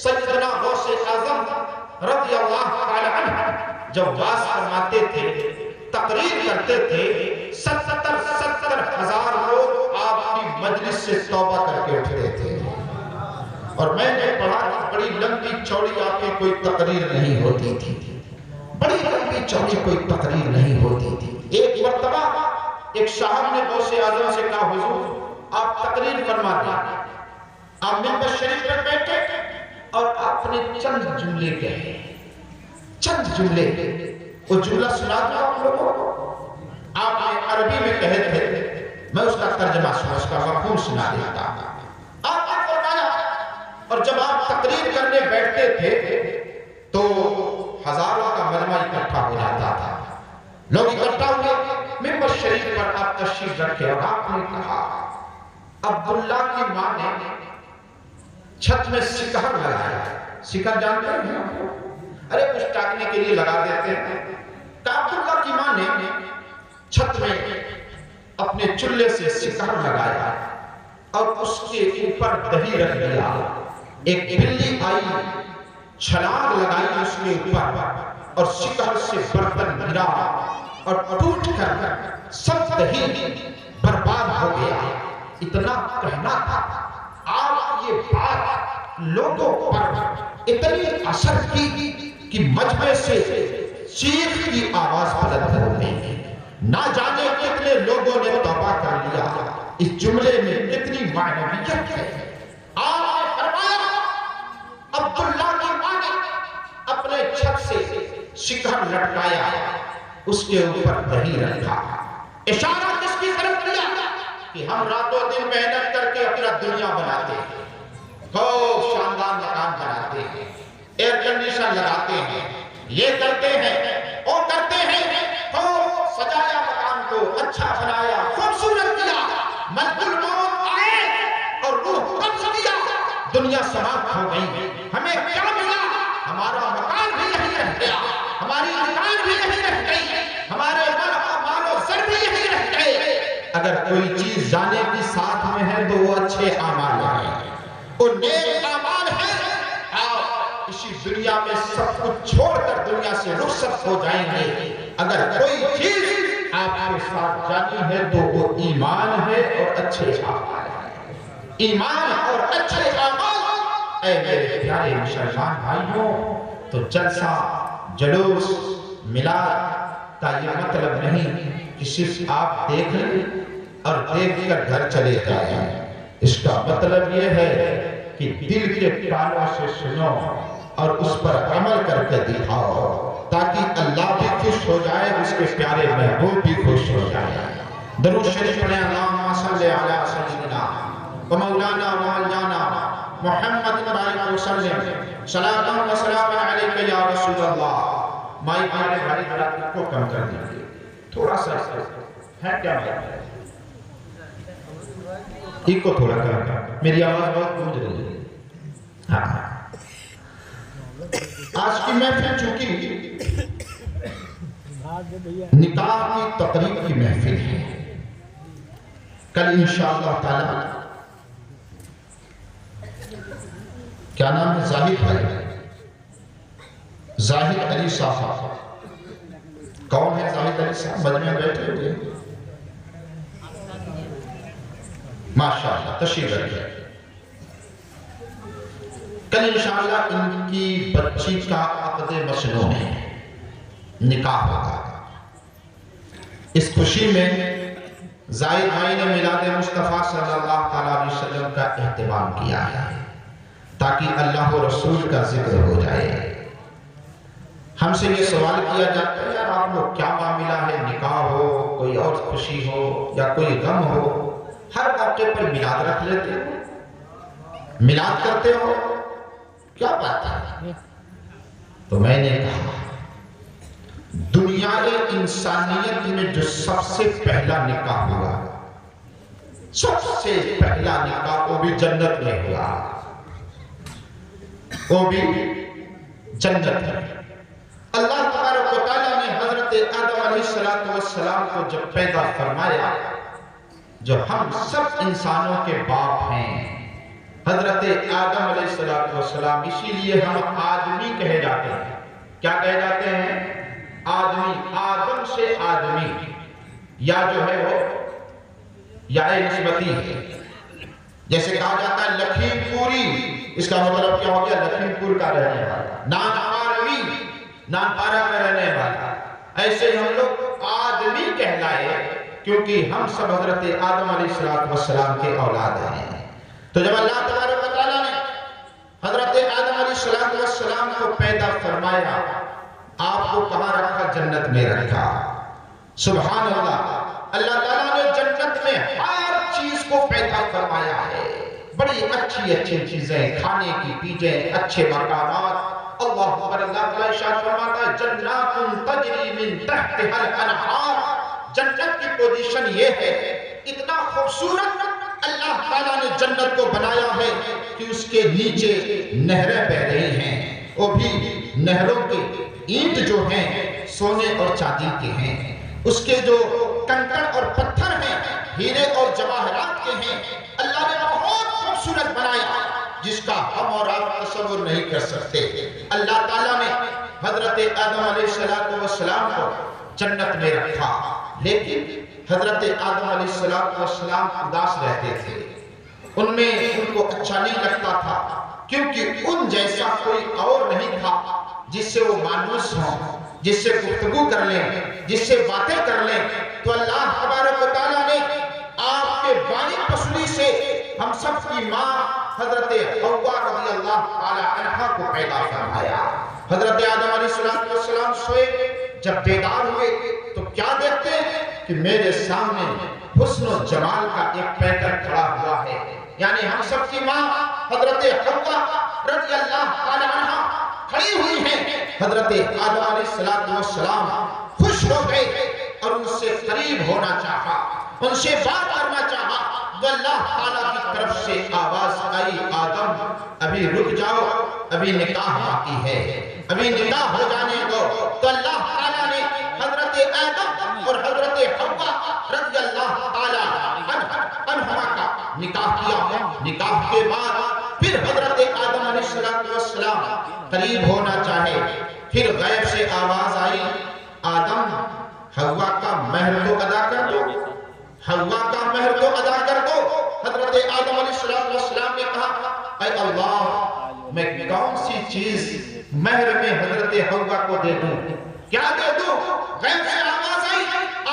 سیدنا غوث اعظم رضی اللہ تعالی عنہ جب واز فرماتے تھے، تقریر کرتے تھے، 70 ہزار لوگ آپ کی مجلس سے توبہ کر کے اٹھتے تھے۔ اور میں نے پڑھا کہ بڑی لمبی چوڑی آپ کی کوئی تقریر نہیں ہوتی تھی، بڑی لمبی چوڑی کوئی تقریر نہیں ہوتی تھی۔ ایک مرتبہ ایک صاحب نے غوث اعظم سے کہا، حضور آپ تقریر فرما دیں۔ آپ منبر شریف پر بیٹھے اور آپ نے چند جملے کہے، چند جملے، وہ جملہ سنا دیا آپ لوگوں کو۔ آپ نے عربی میں کہے تھے، میں اس کا ترجمہ سنا، اس کا مفہوم سنا دیتا۔ آپ نے فرمایا، اور جب آپ تقریر کرنے بیٹھتے تھے تو ہزاروں کا مجمع اکٹھا ہو جاتا تھا، لوگ اکٹھا ہوئے، منبر شریف پر آپ تشریف رکھے اور آپ نے کہا، عبداللہ کی ماں نے چھت میں سکہر لگایا۔ سکہر جانتے ہیں؟ ارے کچھ ٹاکنے کے لیے لگا دیتے ہیں۔ کہ عبداللہ کی ماں نے چھت میں اپنے چولہے سے سکہر لگایا اور اس کے اوپر دہی رکھ دیا۔ ایک بلی آئی، چھلانگ لگائی اس کے اوپر اور سکہر سے برتن گرا اور ٹوٹ کر سب دہی برباد ہو گیا۔ اتنا کہنا تھا، آپ یہ بات لوگوں پر اتنی اثر کی کہ مجمع سے چیخ کی آواز بلند ہو گئی۔ نہ جانے کتنے لوگوں نے توبہ کر لیا۔ اس جملے میں کتنی معنویت ہے۔ آپ نے فرمایا، عبداللہ کی ماں نے اپنے چھت سے سکہر لٹکایا، اس کے اوپر دہی رکھا۔ اشارہ کس کی طرف کیا کہ ہم رات و دن محنت کر کے اپنا دنیا بناتے ہیں، خوب شاندار مکان بناتے ہیں، ایئر کنڈیشن لگاتے ہیں، یہ کرتے ہیں، وہ کرتے ہیں، خوب سجایا مکان کو، اچھا بنایا، خوبصورت کیا، ملک الموت آئے اور روح قبض کیا، دنیا سماپت ہو گئی۔ ہمیں کیا ملا؟ ہمارا مکان بھی یہی رہ گیا، ہماری دکان بھی یہی رہ گئی، ہمارے مال و زر بھی یہی رہ گئے۔ اگر کوئی چیز جانے کی ساتھ میں ہے تو وہ اچھے اعمال ہیں، وہ نیک اعمال ہیں۔ آپ اسی دنیا میں سب کچھ چھوڑ کر دنیا سے رخصت ہو جائیں گے۔ اگر کوئی چیز آپ کے ساتھ جانی ہے تو وہ ایمان ہے اور اچھے اعمال ہیں۔ ایمان اور اچھے اعمال، اے میرے پیارے مسلمان بھائیوں، تو جلسہ، جلوس، میلاد کا یہ مطلب نہیں کہ صرف آپ دیکھ لیں اور دیکھ کر گھر چلے جائیں۔ اس کا مطلب یہ ہے کہ دل کے کانوں سے سنو اور اس پر عمل کر کے دکھاؤ، تاکہ اللہ بھی خوش ہو جائے، اس کے پیارے محبوب بھی خوش ہو جائے۔ درود شریف پڑھیں، اللہم صلی علی سیدنا و مولانا و مولانا محمد بارک وسلم، صلاۃ و سلام علیک یا رسول اللہ۔ مائی بھائی کو کم کر دیجیے تھوڑا سا، ہے کیا ایک کو تھوڑا کر، میری آواز بہت گونج رہی ہے۔ ہاں، آج کی محفل چونکہ نکاح کی تقریب کی محفل ہے، کل انشاءاللہ تعالی کیا نام ہے؟ زاہد بھائی، زاہد علی صاحب۔ کون ہے زاہد علی صاحب؟ مجمع بیٹھے ہوئے، ماشاءاللہ تشریف رکھیں۔ کل انشاءاللہ ان کی بچی کا عقد مسنون ہے، نکاح ہوگا۔ اس خوشی میں زاہد بھائی نے میلاد مصطفیٰ صلی اللہ علیہ وسلم کا اہتمام کیا ہے تاکہ اللہ و رسول کا ذکر ہو جائے۔ ہم سے یہ سوال کیا جاتا ہے، یار آپ لوگ کیا معاملہ ہے، نکاح ہو، کوئی اور خوشی ہو یا کوئی غم ہو، ہر موقع پر میلاد رکھ لیتے ہو، میلاد کرتے ہو، کیا بات ہے؟ تو میں نے کہا، دنیا انسانیت میں جو سب سے پہلا نکاح ہوا، سب سے پہلا نکاح، وہ بھی جنت میں ہوا، وہ بھی جنت میں۔ اللہ تبارک و تعالیٰ نے حضرت آدم علیہ السلام کو جب پیدا فرمایا، جو ہم سب انسانوں کے باپ ہیں، حضرت آدم علیہ السلام، اسی لیے ہم آدمی کہے جاتے ہیں۔ کیا کہے جاتے ہیں؟ آدمی، آدم سے آدمی، یا جو ہے وہ یا نسبتی ہے۔ جیسے کہا جاتا ہے لکھیم پوری، اس کا مطلب کیا ہو گیا؟ لکھیم پور کا رہنے والا، نانپارہ میں رہنے والا۔ ایسے ہم لوگ آدمی کہلائے کیونکہ ہم سب حضرت آدم علیہ السلام کے اولاد ہیں۔ تو جب اللہ تبارک و تعالیٰ نے حضرت آدم علیہ السلام کو پیدا فرمایا، آپ کو کہاں رکھا؟ جنت میں رکھا۔ سبحان اللہ، اللہ تعالیٰ نے جنت میں ہر چیز کو پیدا فرمایا ہے، بڑی اچھی اچھی چیزیں، کھانے کی چیزیں، اچھے مکانات۔ اللہ اکبر، اللہ تعالیٰ ارشاد فرماتا ہے جنات تجری من تحتها الانہار، جنت کی پوزیشن یہ ہے، اتنا خوبصورت اللہ تعالیٰ نے جنت کو بنایا ہے کہ اس کے نیچے نہریں بہ رہی ہیں، وہ بھی نہروں کے اینٹ جو ہیں سونے اور چاندی کے ہیں، اس کے جو کنکر اور پتھر ہیں ہیرے اور جواہرات کے ہیں۔ اللہ نے بہت خوبصورت بنایا جس کا ہم اور آپ تصور نہیں کر سکتے۔ اللہ تعالیٰ نے حضرت آدم علیہ السلام کو جنت میں رکھا، لیکن حضرت آدم علیہ السلام اداس رہتے تھے، ان میں ان کو اچھا نہیں لگتا تھا، کیونکہ ان جیسا کوئی اور نہیں تھا جس سے وہ مانوس ہوں، جس سے گفتگو کر لیں، جس سے باتیں کر لیں۔ تو اللہ تبارک و تعالیٰ نے آپ کے بائیں پسلی سے ہم سب کی ماں حضرت حوا رضی اللہ تعالی عنہا کو پیدا فرمایا۔ حضرت آدم علیہ السلام سوئے، جب بیدار ہوئے تو کیا دیکھتے ہیں کہ میرے سامنے حسن و جمال کا ایک پیکر کھڑا ہوا ہے، یعنی ہم سب کی ماں حضرت حوا رضی اللہ تعالی عنہا کھڑی ہوئی ہیں۔ حضرت آدم علیہ السلام خوش ہو گئے اور ان سے قریب ہونا چاہا، ان سے بات کرنا چاہا، تو اللہ تعالیٰ کی طرف سے آواز آئی، آدم ابھی رک جاؤ، ابھی نکاح باقی ہے، ابھی نکاح ہو جانے دو۔ تو اللہ تعالیٰ نے حضرت آدم اور حضرت حوا رضی اللہ تعالیٰ عنہما کا نکاح کیا۔ نکاح کے بعد پھر حضرت آدم علیہ السلام قریب ہونا چاہے، پھر غیب سے آواز آئی، آدم حوا کا مہر تو ادا کر دو، حوا کا مہر تو ادا کر دو۔ حضرت آدم علیہ السلام نے کہا، اے اللہ میں کون سی چیز مہر میں حضرت حوا کو دے دوں، کیا دے دوں؟ غیب سے آواز آئی،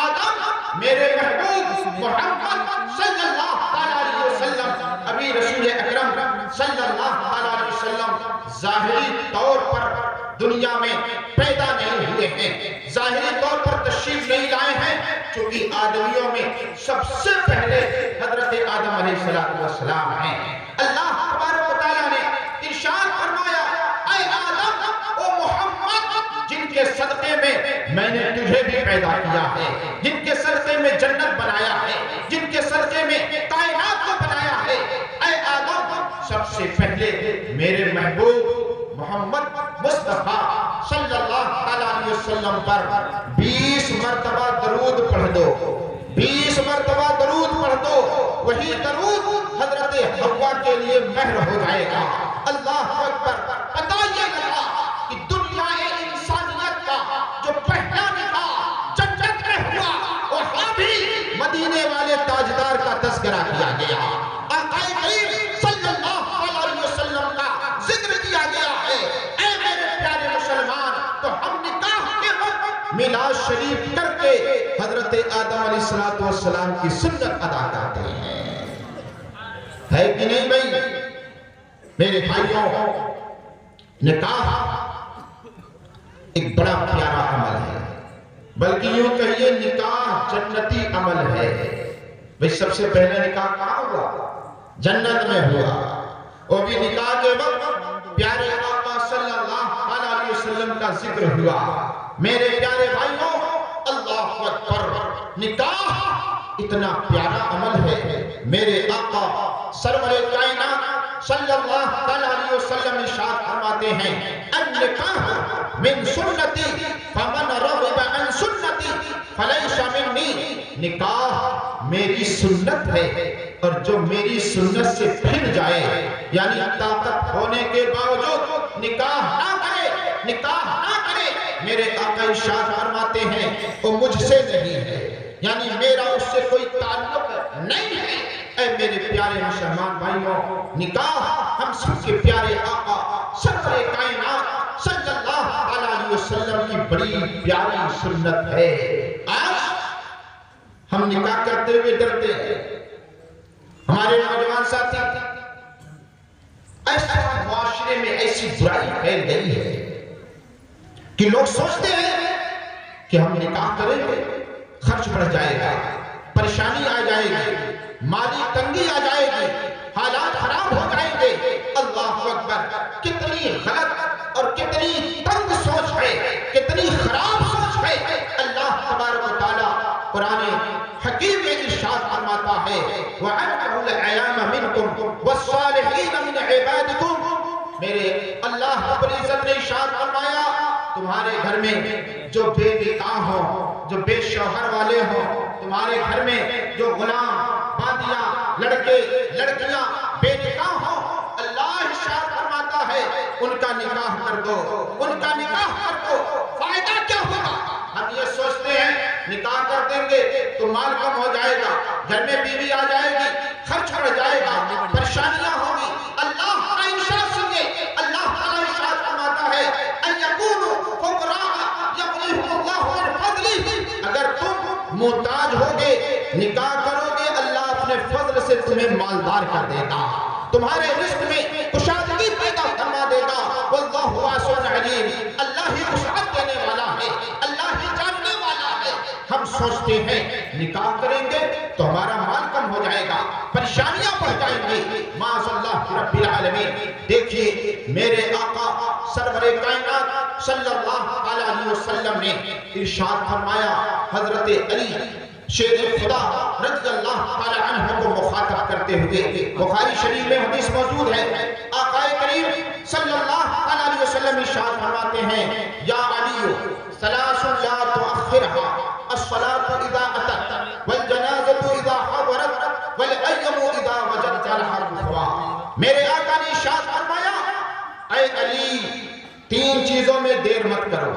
آدم میرے محبوب محمد صلی اللہ علیہ وسلم، ابھی رسول اکرم صلی اللہ علیہ وسلم ظاہری طور پر دنیا میں پیدا نہیں ہوئے ہیں، ظاہری طور پر تشریف نہیں لائے ہیں، چونکہ آدمیوں میں سب سے پہلے حضرت آدم علیہ السلام ہیں۔ اللہ تبارک و تعالیٰ نے ارشاد فرمایا، اے آدم او محمد، جن کے صدقے میں نے تجھے بھی پیدا کیا ہے، جن کے صدقے میں جنت بنایا ہے، جن کے صدقے میں کائنات کو بنایا ہے، اے آدم سب سے پہلے میرے محبوب محمد مصطفیٰ صلی اللہ علیہ وسلم پر 20 مرتبہ درود پڑھ دو، 20 مرتبہ درود پڑھ دو، وہی درود حضرت حوا کے لیے مہر ہو جائے گا۔ اللہ اکبر، پتہ یہ لگا کہ دنیا انسانیت کا جو پہلا نکاح جنت میں ہوا، وہاں بھی مدینے والے تاجدار کا تذکرہ کیا گیا، آقا کریم صلی اللہ علیہ وسلم کا ذکر کیا گیا ہے۔ اے میرے پیارے مسلمان، تو ہم نکاح کے وقت میلاد شریف کر کے حضرت آدم علیہ السلام کی سنت ادا کرتے ہیں، ہے کہ نہیں بھائی؟ میرے بھائیوں، نکاح ایک بڑا پیارا عمل ہے، بلکہ یوں کہیے نکاح جنتی عمل ہے۔ بھئی سب سے پہلے نکاح کہاں ہوا؟ جنت میں ہوا، وہ بھی نکاح کے وقت پیارے آقا صلی اللہ علیہ وسلم کا ذکر ہوا۔ میرے پیارے بھائیوں، اللہ اکبر، نکاح اتنا پیارا عمل ہے، میرے آقا سرور کائنات صلی اللہ علیہ وسلم ارشاد فرماتے ہیں، النکاح من سنتی فمن رغب عن سنتی فلیس منی، نکاح میری سنت ہے، اور جو میری سنت سے پھر جائے، یعنی طاقت ہونے کے باوجود نکاح نہ کرے، میرے آقا ارشاد فرماتے ہیں وہ مجھ سے نہیں ہے، یعنی میرا اس سے کوئی تعلق نہیں ہے۔ اے میرے پیارے مسلمان بھائیوں، نکاح ہم سب کے پیارے آقا سرور کائنات صلی اللہ علیہ وسلم کی بڑی پیاری سنت ہے۔ آج ہم نکاح کرتے ہوئے ڈرتے ہیں، ہمارے نوجوان ساتھی، ایسا معاشرے میں ایسی برائی پھیل گئی ہے کہ لوگ سوچتے ہیں کہ ہم نکاح کریں گے، خرچ بڑھ جائے گا، پریشانی آ جائے گی، مالی تنگی آ جائے گی، حالات خراب ہو جائیں گے۔ اللہ اکبر، کتنی غلط اور کتنی تنگ سوچ ہے، کتنی خراب سوچ ہے۔ اللہ تبارک و تعالیٰ قرآن حکیم میں ارشاد فرماتا ہے وَأَنْكِحُوا الْأَيَامَ مِنْكُمْ وَالصَّالِحِينَ مِنْ عِبَادِكُمْ۔ میرے اللہ رب العزت نے ارشاد فرمایا تمہارے گھر میں جو بے نکاح ہوں، جو بے شوہر والے ہوں، تمہارے گھر میں جو غلام باندیاں لڑکے لڑکیاں بے نکاح ہوں، اللہ ارشاد فرماتا ہے ان کا نکاح کر دو، ان کا نکاح کر دو۔ فائدہ کیا ہوگا؟ ہم یہ سوچتے ہیں نکاح کر دیں گے تو مال کم ہو جائے گا، گھر میں بیوی آ جائے گی، خرچ بڑھ جائے گا، پریشانیاں ہوں گی۔ اللہ کا ارشاد سنیے، اللہ تعالیٰ ارشاد فرماتا ہے ان یکونوا فقراء یغنیہم اللہ من فضلہ۔ اگر تم محتاج ہوگے، نکاح کرو گے، اللہ اپنے فضل سے تمہیں مالدار کر دے گا، تمہارے رزق میں کشادگی پیدا فرما دے گا۔ واللہ واسع علیم، اللہ ہی وسعت دینے والا ہے، اللہ ہی جاننے والا ہے۔ ہم سوچتے ہیں نکاح کریں گے تو ہمارا مال کم ہو جائے گا، پریشانیاں بڑھ جائیں گی، معاذ اللہ رب العالمین۔ دیکھیے میرے آقا سرور کائنات صلی اللہ علیہ وسلم نے ارشاد فرمایا، حضرت علی شیر خدا رضی اللہ تعالی عنہ کو مخاطب کرتے ہوئے، بخاری شریف میں حدیث موجود ہے، آقا کریم صلی اللہ علیہ وسلم ارشاد فرماتے ہیں یا علی ثلاث لا تؤخرها الصلاة اذا اتت والجنازة اذا حضرت والایم اذا وجدت لها الكفوا۔ میرے آقا نے ارشاد فرمایا اے علی تین چیزوں میں دیر مت کرو،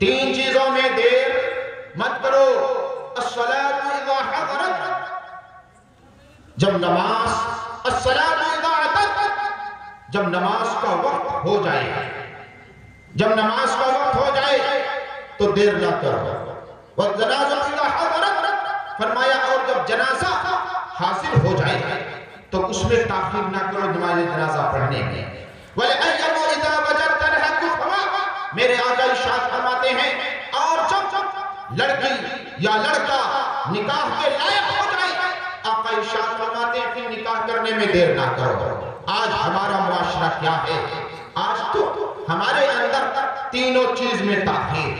تین چیزوں میں دیر مت کرو۔ الصلاة اذا حضرت، جب نماز، الصلاة اذا اتت، جب نماز کا وقت ہو جائے، جب نماز کا وقت ہو جائے تو دیر نہ کرو۔ والجنازہ اذا حضرت، فرمایا اور جب جنازہ حاضر ہو جائے تو اس میں تاخیر نہ کرو نماز جنازہ پڑھنے میں۔ وَالْأَيَّمُ إِذَا وَجَدْتَ لَهَا كُفْوًا، میرے آقا ارشاد فرماتے ہیں اور جب لڑکی یا لڑکا نکاح کے لائق ہو جائے، آقا ارشاد فرماتے ہیں کہ نکاح کرنے میں دیر نہ کرو۔ آج ہمارا معاشرہ کیا ہے؟ آج تو ہمارے اندر تینوں چیز میں تاخیر،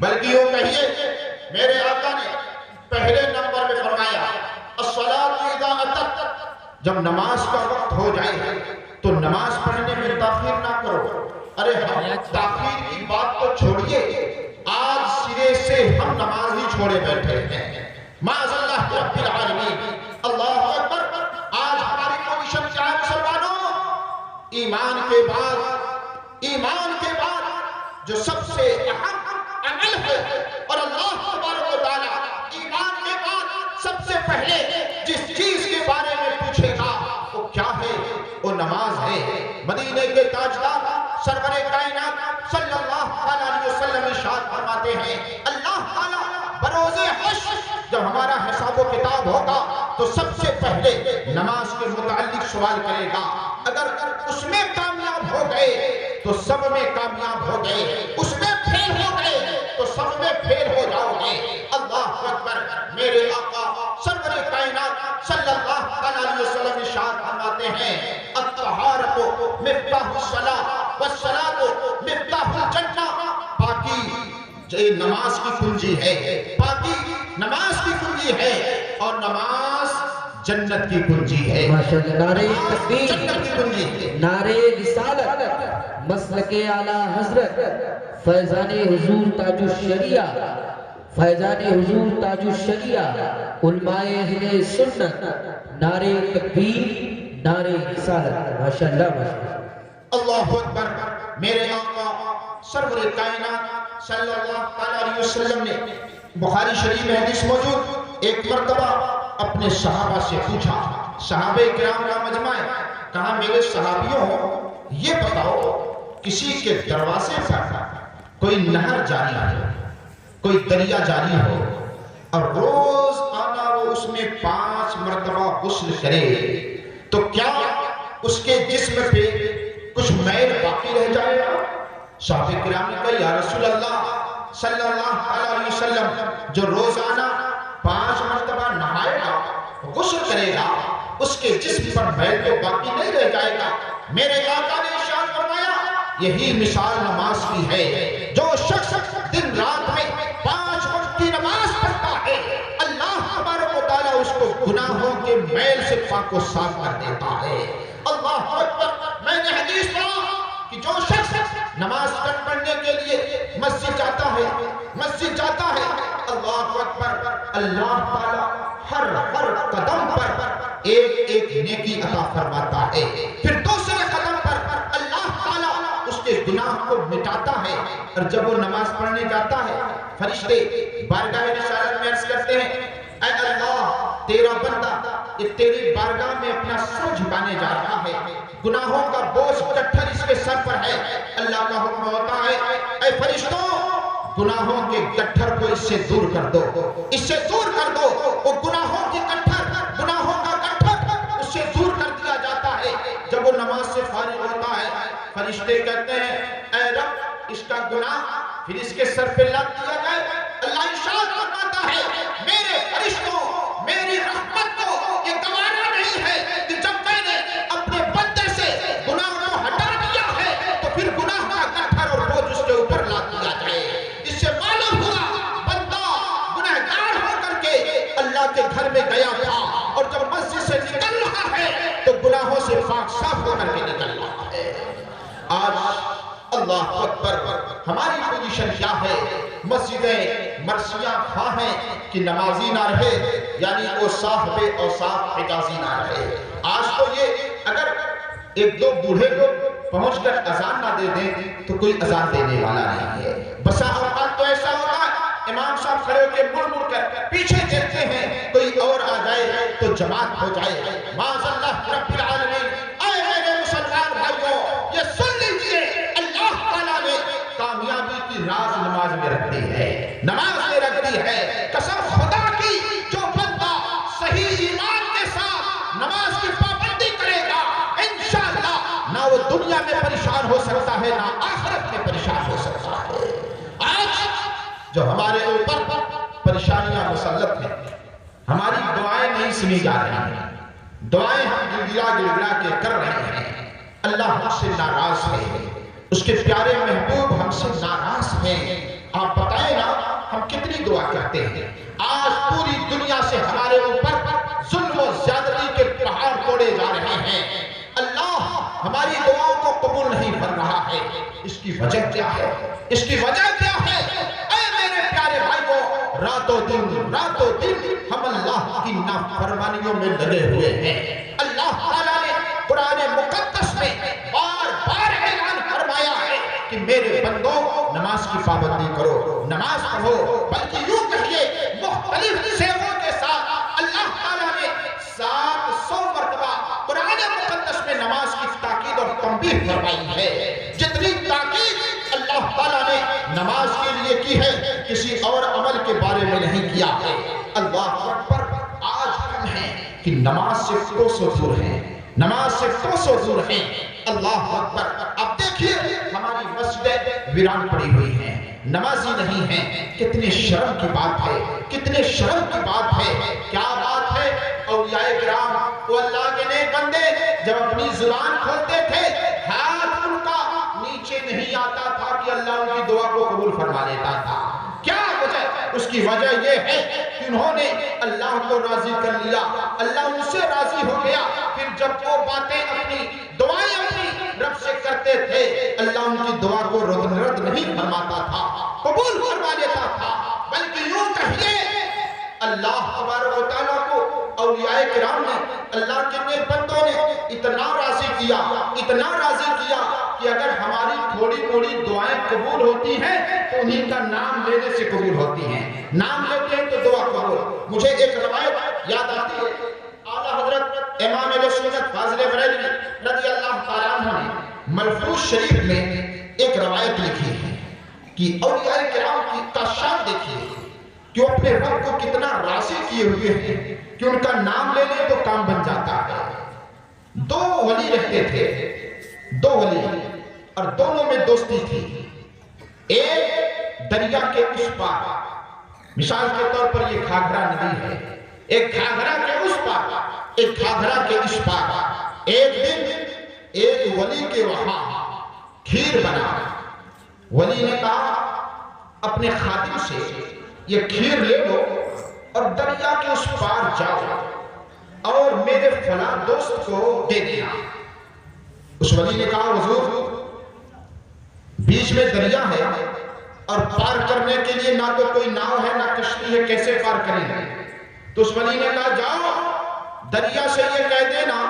بلکہ یوں کہیے میرے آقا نے پہلے نمبر میں فرمایا الصلاة اذا اتت، جب نماز کا وقت ہو جائے تو نماز پڑھنے میں تاخیر نہ کرو۔ ارے ہم تاخیر کی بات تو چھوڑیے، آج سرے سے ہم نماز ہی چھوڑے بیٹھے ہیں، معاذ اللہ رب العالمین۔ اللہ اکبر، آج ہماری پوزیشن کیا ہے مسلمانوں؟ ایمان کے بعد جو سب سے اہم عمل ہے، اور اللہ تبارک و تعالیٰ ایمان کے بعد سب سے پہلے جس چیز کے بارے میں پوچھے گا وہ کیا ہے؟ وہ نماز ہے۔ مدینے کے تاجدار سرور کائنات صلی اللہ علیہ وسلم ارشاد فرماتے ہیں اللہ تعالیٰ بروز حشر جب ہمارا حساب و کتاب ہوگا تو سب سے پہلے نماز کے متعلق سوال کرے گا۔ اگر اس میں کامیاب ہو گئے تو سب میں کامیاب ہو گئے، اس میں فیل ہو گئے تو سب میں فیل ہو جاؤ گے۔ اللہ اکبر، میرے آقا سرور کائنات صلی اللہ علیہ وسلم ارشاد فرماتے ہیں الطہارۃ مفتاح الصلاۃ والصلاۃ مفتاح الجنہ، پاکی نماز کی کنجی ہے، پاکی نماز کی کنجی ہے، اور نماز جنت کی کنجی ہے۔ ماشاءاللہ، نعرہ تکبیر، جنت کی کنجی ہے، نعرہ رسالت، مسلک اعلیٰ حضرت فیضان حضور تاج الشریعہ فیضان حضور تاج الشریعہ، علماء اہل سنت، نعرے تکبیر، نعرے رسالت. ماشاءاللہ ماشاءاللہ. اللہ اکبر. میرے آقا سرور کائنات صلی اللہ علیہ وسلم نے بخاری شریف میں حدیث موجود، ایک مرتبہ اپنے صحابہ سے پوچھا، صحابہ کرام کا مجمع ہے، کہا میرے صحابیوں یہ بتاؤ کسی کے دروازے پر کوئی نہر جاری ہے، کوئی دریا جاری ہو اور روز آنا وہ اس میں 5 مرتبہ غسل کرے تو کیا اس کے جسم پہ کچھ میل باقی رہ جائے گا؟ صحابہ کرام نے کہا یا رسول اللہ صلی اللہ علیہ وسلم، جو روزانہ 5 مرتبہ نہائے گا، غسل کرے گا، اس کے جسم پر میل تو باقی نہیں رہ جائے گا. میرے آقا نے ارشاد فرمایا یہی مثال نماز کی ہے. جو شخص دن رات میں 5 وقت کی نماز پڑھتا ہے، اللہ تبارک و تعالیٰ اس کو گناہوں کے میل سے پاک و صاف کر دیتا ہے. اللہ اکبر. میں نے حدیث پڑھا کہ جو شخص نماز پڑھنے کے لیے مسجد جاتا ہے، اللہ اکبر، اللہ تعالیٰ ہر قدم پر ایک نیکی عطا فرماتا ہے. پھر دوسرے قدم پر اللہ تعالیٰ اس کے گناہ کو مٹاتا ہے. اور جب وہ نماز پڑھنے جاتا ہے، فرشتے بارگاہ رسالت میں عرض کرتے ہیں اے اللہ تیرا بندہ یہ تیری بارگاہ میں اپنا سر جھکانے جا رہا ہے، گناہوں کا بوجھ گٹھر اس کے سر پر ہے. اللہ کا حکم ہوتا ہے اے فرشتوں گناہوں کے گٹھر کو اس سے دور کر دو، اس سے دور کر دو. وہ گناہوں کی گٹھر، گناہوں کا گٹھر اس سے دور کر دیا جاتا ہے. جب وہ نماز سے فارغ ہوتا ہے، فرشتے کہتے ہیں اے رب اس کا گناہ پھر اس کے سر پہ لاد دیا جائے. اللہ ارشاد فرماتا ہے میرے فرشتوں میری رحمت کو یہ گوارا نہیں ہے کہ جب میں نے اپنے بندے سے گناہ کو ہٹا دیا ہے تو پھر گناہ کا گٹھر اور بوجھ اس کے اوپر لاد دیا جائے. اس سے معلوم ہوا بندہ گنہگار ہو کر کے اللہ کے گھر میں گیا تھا اور جب مسجد سے نکل رہا ہے تو گناہوں سے پاک صاف ہو کر کے نکل رہا ہے. آج اللہ اکبر ہماری پوزیشن کیا ہے؟ مسجدیں مرثیہ خواہ ہیں کہ نمازی نہ رہے، یعنی وہ صاحب اوصاف حجازی نہ رہے. آج تو یہ اگر 1-2 بوڑھے لوگ پہنچ کر اذان نہ دے دیں تو کوئی اذان دینے والا نہیں ہے. بسا اوقات تو ایسا ہوتا ہے امام صاحب کھڑے ہو کے مڑ کر پیچھے دیکھتے ہیں، کوئی اور آ جائے تو جماعت ہو جائے. معاذ اللہ رب العالمین. اے میرے مسلمان بھائیوں یہ سن لیجئے اللہ تعالیٰ نے کامیابی کی راز نماز میں رکھ دی ہے، نماز میں رکھ دی ہے. قسم خدا کی جو بندہ صحیح ایمان کے ساتھ نماز کی پابندی کرے گا انشاءاللہ نہ وہ دنیا میں پریشان ہو سکتا ہے نہ آخرت میں پریشان ہو سکتا ہے. آج جو ہمارے اوپر پریشانیاں مسلط ہیں، ہماری دعائیں نہیں سنی جا رہی ہیں، دعائیں ہم گڑگڑا کے کر رہے ہیں. اللہ ہم سے ناراض ہے، اس کے پیارے محبوب ہم سے ناراض ہیں. آپ بتائیں نا ہم کتنی دعا کرتے ہیں. آج پوری دنیا سے ہمارے اوپر ظلم و زیادتی کے پہاڑ توڑے جا رہے ہیں. اللہ ہماری دعاؤں کو قبول نہیں کر رہا ہے. اس کی وجہ کیا ہے؟ اس کی وجہ کیا ہے؟ اے میرے پیارے بھائیوں راتوں دن ہم اللہ کی نافرمانیوں میں لگے ہوئے ہیں. اللہ تعالیٰ نے قرآن مقدس میں بار اعلان فرمایا ہے کہ میرے بندوں نماز کی پابندی کرو، نماز پڑھو. بلکہ یوں کہیے مختلف سیغوں کے ساتھ اللہ تعالیٰ نے 700 مرتبہ قرآن مقدس میں نماز کی تاکید اور تنبیہ فرمائی ہے. جتنی تاکید اللہ تعالیٰ نے نماز کے لیے کی ہے کسی اور عمل کے بارے میں نہیں کیا ہے. اللہ اکبر. آج ہم ہیں کہ نماز سے کوسوں دور ہیں، نماز سے کوسوں دور ہیں. اللہ اکبر. اب دیکھیے ہماری مسجدیں ویران پڑی ہوئی ہیں، نمازی نہیں ہیں. کتنے شرم کی بات ہے، کتنے شرم کی بات ہے. کیا بات ہے؟ اولیاء کرام وہ اللہ کے نیک بندے جب اپنی زبان کھولتے تھے ہاتھ ان کا نیچے نہیں آتا تھا کہ اللہ ان کی دعا کو قبول فرما لیتا تھا. کیا وجہ؟ اس کی وجہ یہ ہے کہ انہوں نے اللہ کو راضی کر لیا، اللہ ان سے راضی ہو گیا. پھر جب وہ باتیں اپنی دعائیں اپنی رب سے کرتے تھے اللہ ان کی دعا کو رد نہیں فرماتا تھا، قبول فرما لیتا تھا. بلکہ یوں رکھیے اللہ تبارک و تعالیٰ کو اولیاء کرام نے، اللہ کے نیک بندوں نے اتنا راضی کیا کہ اگر ہماری تھوڑی موڑی دعائیں قبول ہوتی ہیں تو انہیں کا نام لینے سے قبول ہوتی ہیں، نام لیتے ہیں تو دعا قبول۔ مجھے ایک روایت یاد آتی ہے، اعلیٰ حضرت امام اہل سنت فاضل بریلوی رضی اللہ تعالیٰ عنہ نے ملفوظ شریف میں ایک روایت لکھی ہے کہ اولیاء کرام کا شان دیکھیے کہ وہ اپنے رب کو کتنا راضی کیے ہوئے ہیں کہ ان کا نام لے لیں تو کام بن جاتا ہے۔ دو ولی رہتے تھے، دو ولی، اور دونوں میں دوستی تھی۔ ایک دریا کے اس پار، مثال کے طور پر یہ گھاگھرا ندی ہے، ایک گھاگھرا کے اس پار، ایک گھاگھرا کے اس پار۔ ایک دن ایک ولی کے وہاں کھیر بنا، ولی نے کہا اپنے خادم سے یہ کھیر لے لو اور دریا کے اس پار جاؤ اور میرے فلاں دوست کو دے دینا۔ اس ولی نے کہا حضور بیچ میں دریا ہے اور پار کرنے کے لیے نہ تو کوئی ناؤ ہے نہ کشتی ہے، کیسے پار کریں گے؟ تو اس ولی نے کہا جاؤ دریا سے یہ کہہ دینا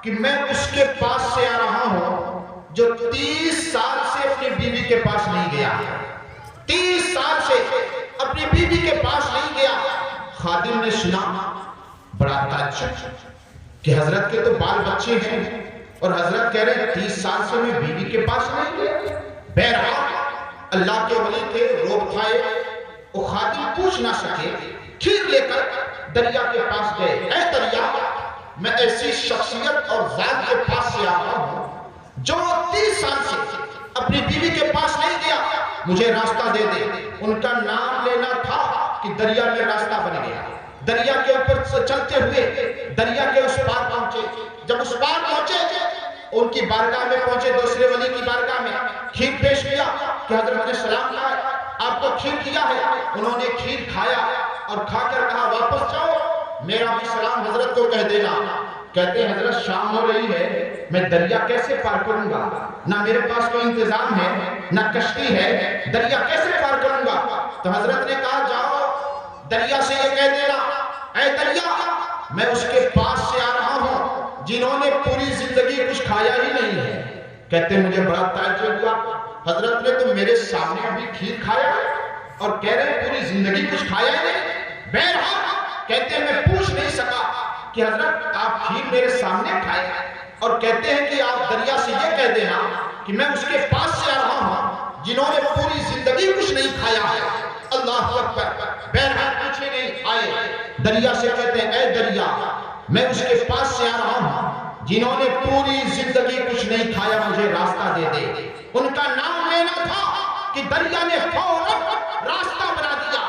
کہ میں اس کے پاس سے آ رہا ہوں جو 30 سال سے اپنی بیوی کے پاس نہیں گیا، 30 سال سے اپنی بیوی کے پاس نہیں گیا۔ خادم نے سنا، بڑا تعجب کہ حضرت کے تو بال بچے ہیں اور حضرت کہہ رہے ہیں 30 سال سے میں بیوی کے پاس نہیں گیا۔ بہرحال اللہ کے ولی تھے، روک کھائے، وہ خادم پوچھ نہ سکے، کھیر لے کر دریا کے پاس گئے۔ اے دریا، میں ایسی شخصیت اور ذات کے پاس سے آیا ہوں جو 30 سال سے اپنی بیوی کے پاس نہیں گیا، مجھے راستہ دے دے۔ ان کا نام لینا تھا کہ دریا میں راستہ بن گیا۔ دریا کے اوپر سے چلتے ہوئے دریا کے اس پار پہنچے۔ جب اس پار پہنچے ان کی بارگاہ میں پہنچے، دوسرے ولی کی بارگاہ میں کھیر پیش کیا کہ حضرت نے سلام کہا، آپ کو کھیر کیا ہے۔ انہوں نے کھیر کھایا اور کھا کر کہا واپس جاؤ، میرا بھی سلام حضرت کو کہہ دینا۔ کہتے ہیں حضرت شام ہو رہی ہے، میں دریا کیسے پار کروں گا؟ نہ میرے پاس کوئی انتظام ہے نہ کشتی ہے، دریا کیسے پار کروں گا؟ تو حضرت نے کہا جاؤ دریا سے یہ کہہ دینا، اے دریا میں اس کے پاس سے آ رہا ہوں جنہوں نے پوری زندگی کچھ کھایا ہی نہیں ہے۔ کہتے ہیں مجھے بڑا تعجب ہوا، حضرت نے تو میرے سامنے ابھی کھیر کھایا اور کہہ رہے ہیں پوری زندگی کچھ کھایا ہی نہیں۔ بہرحال کہتے ہیں میں پوچھ نہیں سکا کہ حضرت آپ کھیر میرے سامنے کھائے اور کہتے ہیں کہ آپ دریا سے یہ کہہ دینا کہ میں اس کے پاس سے آ رہا ہوں جنہوں نے پوری زندگی کچھ نہیں کھایا ہے۔ اللہ اکبر۔ بہرحال پوچھے نہیں آئے، دریا سے کہتے ہیں اے دریا میں اس کے پاس سے آ رہا ہوں جنہوں نے پوری زندگی کچھ نہیں کھایا، مجھے راستہ دے دے۔ ان کا نام لینا تھا کہ دریا نے فوراً راستہ بنا دیا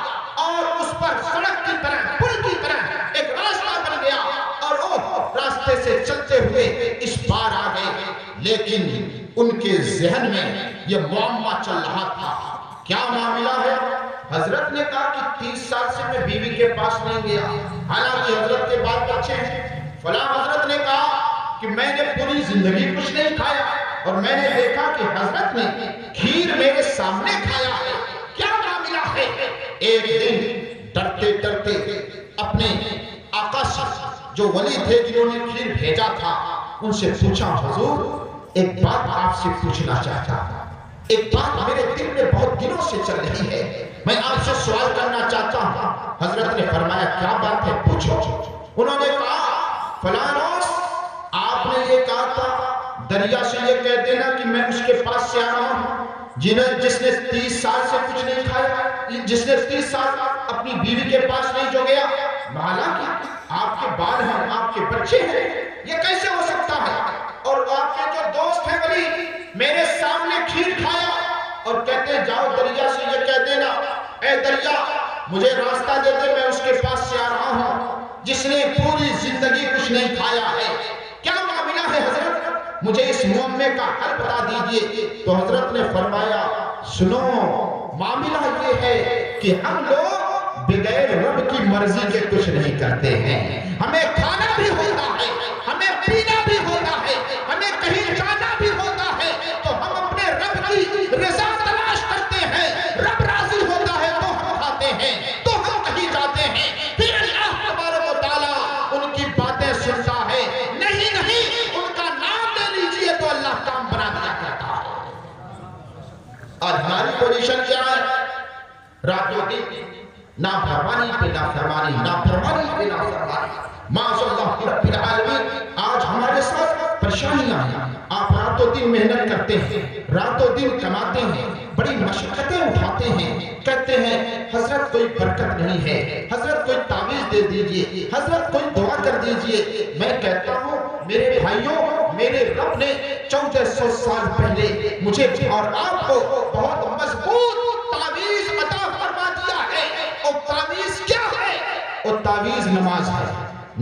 اور اس پر سڑک کی طرح، پل کی طرح ایک راستہ بن گیا اور وہ راستے سے چلتے ہوئے اس پار آ گئے۔ لیکن ان کے ذہن میں یہ معاملہ چل رہا تھا، کیا معاملہ ہے؟ حضرت نے کہا کہ 30 سال سے میں بیوی کے پاس نہیں گیا، حالانکہ حضرت کے بال بچے ہیں۔ فلاں حضرت نے کہا کہ میں نے پوری زندگی کچھ نہیں کھایا اور میں نے دیکھا کہ حضرت نے کھیر میرے سامنے کھایا ہے، کیا معاملہ ہے؟ ایک دن ڈرتے ڈرتے اپنے آقا سے جو ولی تھے جنہوں نے کھیر بھیجا تھا ان سے پوچھا حضور ایک بات آپ سے پوچھنا چاہتا ہوں، ایک بات میرے دل میں بہت دنوں سے چل رہی ہے، میں آپ سے سوال کرنا چاہتا ہوں۔ حضرت نے فرمایا کیا بات ہے پوچھو۔ انہوں نے کہا فلاں روز آپ نے یہ کہا تھا دریا سے یہ کہہ دینا کہ میں اس کے پاس سے آ رہا ہوں جس نے 30 سال سے کچھ نہیں کھایا، جس نے 30 سال اپنی بیوی کے پاس نہیں جو گیا، حالانکہ آپ کے بال ہیں، آپ کے بچے ہیں، یہ کیسے ہو سکتا ہے؟ اور آپ کے جو دوست ہیں ولی میرے سامنے کھیر کھایا اور کہتے ہیں جاؤ دریا سے یہ کہہ دینا اے دریا مجھے راستہ دے دے، میں اس کے پاس سے آ رہا ہوں جس نے پوری زندگی کچھ نہیں کھایا ہے۔ کیا معاملہ ہے حضرت؟ مجھے اس معاملے کا حل بتا دیجئے۔ تو حضرت نے فرمایا سنو، معاملہ یہ ہے کہ ہم لوگ بغیر رب کی مرضی کے کچھ نہیں کرتے ہیں، ہمیں کھانا بھی ہوتا ہے، ہمیں پینا بھی ہوتا ہے، ہمیں کہیں جانا بھی ہوتا ہے، تو ہم اپنے رب کی رضا تلاش کرتے ہیں، رب راضی ہوتا ہے تو ہم کھاتے ہیں، تو ہم پوزیشن کیا ہے؟ راتوں دن نافرمانی پہ نافرمانی، نافرمانی پہ نافرمانی۔ معاذ اللہ رب العالمین، آج ہمارے ساتھ پریشانیاں ہیں۔ آپ راتوں دن محنت کرتے ہیں، راتوں دن کماتے ہیں، بڑی مشقتیں اٹھاتے ہیں، کہتے ہیں حضرت کوئی برکت نہیں ہے، حضرت کوئی تعویذ دے دیجئے، حضرت کوئی دعا کر دیجئے۔ میں کہتا ہوں میرے بھائیوں، میرے رب نے 1400 سال پہلے مجھے اور آپ کو بہت مضبوط تعویذ عطا فرما دیا ہے۔ اور تعویذ کیا ہے؟ اور تعویذ نماز ہے،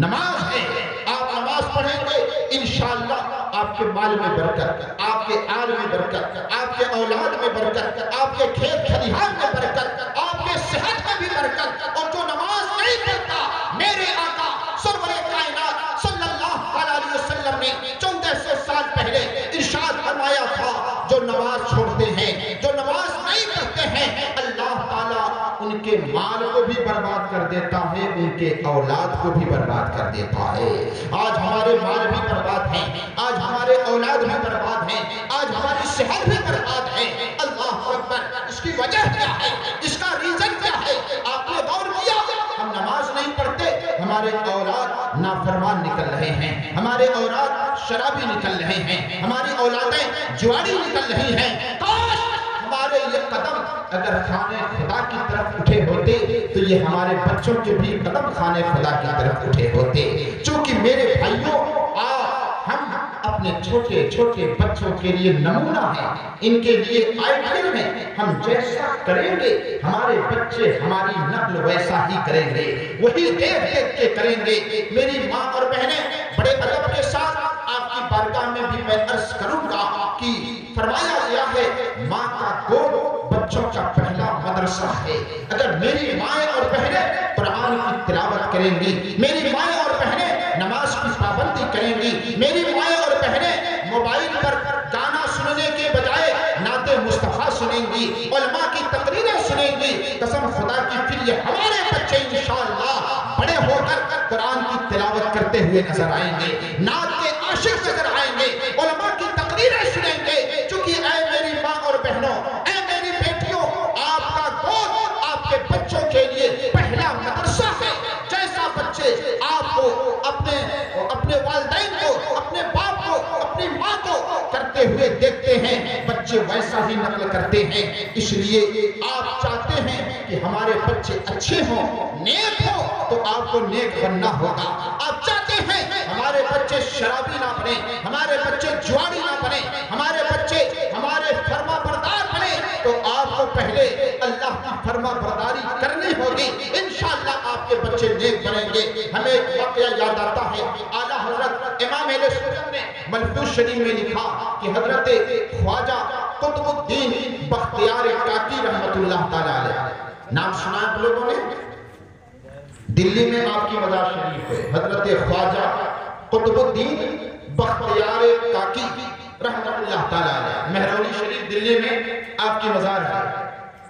نماز ہے۔ آپ نماز پڑھیں گے انشاءاللہ آپ کے مال میں برکت، آپ کے آل میں برکت، آپ کے اولاد میں برکت، آپ کے کھیت کھلیان میں برکت، آپ کے صحت میں بھی برکت۔ اور جو نماز نہیں پڑھتا، میرے آقا سرور کائنات صلی اللہ علیہ وسلم نے 1400 سال پہلے ارشاد فرمایا تھا، جو نماز چھوڑتے ہیں، جو نماز نہیں پڑھتے ہیں، اللہ تعالیٰ ان کے مال کو بھی برباد کر دیتا ہے، ان کے اولاد کو بھی برباد کر دیتا ہے۔ آج ہمارے مال بھی برباد ہیں، آج ہمارے اولاد بھی برباد ہیں، آج ہماری صحت بھی برباد ہے۔ اللہ اکبر! اس کی وجہ کیا ہے؟ اس کا ریزن کیا ہے؟ آپ نے غور کیا؟ ہم نماز نہیں پڑھتے، ہمارے اولاد نافرمان نکل رہے ہیں، ہمارے اولاد شرابی نکل رہے ہیں، ہماری اولادیں جواری نکل رہی ہیں۔ کاش ہمارے یہ قدم اگر خانے خدا کی طرف اٹھے ہوتے تو یہ ہمارے بچوں کے بھی قدم خانے خدا کی طرف اٹھے ہوتے۔ چونکہ میرے بھائیوں، ہم اپنے چھوٹے چھوٹے بچوں کے لیے نمونہ ہیں، ان کے لیے آئیڈیل ہیں۔ ہم جیسا کریں گے ہمارے بچے ہماری نقل ویسا ہی کریں گے، وہی دیکھ دیکھ کے کریں گے۔ میری ماں اور بہنیں، بڑے ادب کے ساتھ آپ کی بارگاہ میں بھی میں عرض کروں گا کہ فرمایا گیا ہے ماں کا گود بچوں کا پہلا مدرسہ ہے۔ اگر میری مائیں اور بہنیں قرآن کی تلاوت کریں گی، میری مائیں اور بہنیں نماز کی پابندی کریں گی، میری مائیں اور بہنیں موبائل پر گانا سننے کے بجائے نعت مصطفیٰ سنیں گی، علماء کی تقریریں سنیں گی، قسم خدا کی پھر یہ ہمارے بچے انشاءاللہ بڑے ہو کر قرآن کی تلاوت کرتے ہوئے نظر آئیں گے، نعت کے عاشق نظر آئیں گے، علماء کی تقریریں سنیں گے۔ چونکہ اے میری ماں اور بہنوں، اے میری بیٹیوں، آپ کا گود آپ کے بچوں کے لیے پہلا مدرسہ ہے۔ جیسا بچے آپ کو اپنے والدین کو، اپنے باپ کو، اپنی ماں کو کرتے ہوئے دیکھتے ہیں، بچے ویسا ہی نقل کرتے ہیں۔ اس لیے آپ چاہتے ہیں کہ ہمارے بچے اچھے ہوں، نیک ہوں، تو آپ کو نیک بننا ہوگا۔ آپ چاہتے ہیں ہمارے بچے شرابی نہ بنے، ہمارے بچے جواری نہ بنے، ہمارے بچے ہمارے فرما بردار بنے، تو آپ کو پہلے اللہ کی فرما برداری کرنی ہوگی۔ انشاءاللہ آپ کے بچے نیک بنیں گے۔ ہمیں ایک واقعہ یاد آتا ہے، اعلیٰ حضرت امام اہل سنت نے ملفوظ شریف میں لکھا کہ حضرت خواجہ قطب الدین بختیار کاکی رحمت اللہ تعالیٰ علیہ، نام سنا ہے لوگوں نے؟ دلی میں آپ کی مزار شریف ہے، حضرت خواجہ قطب الدین بختیار کاکی رحمت اللہ تعالیٰ علیہ، مہرولی شریف دلی میں آپ کی مزار ہے۔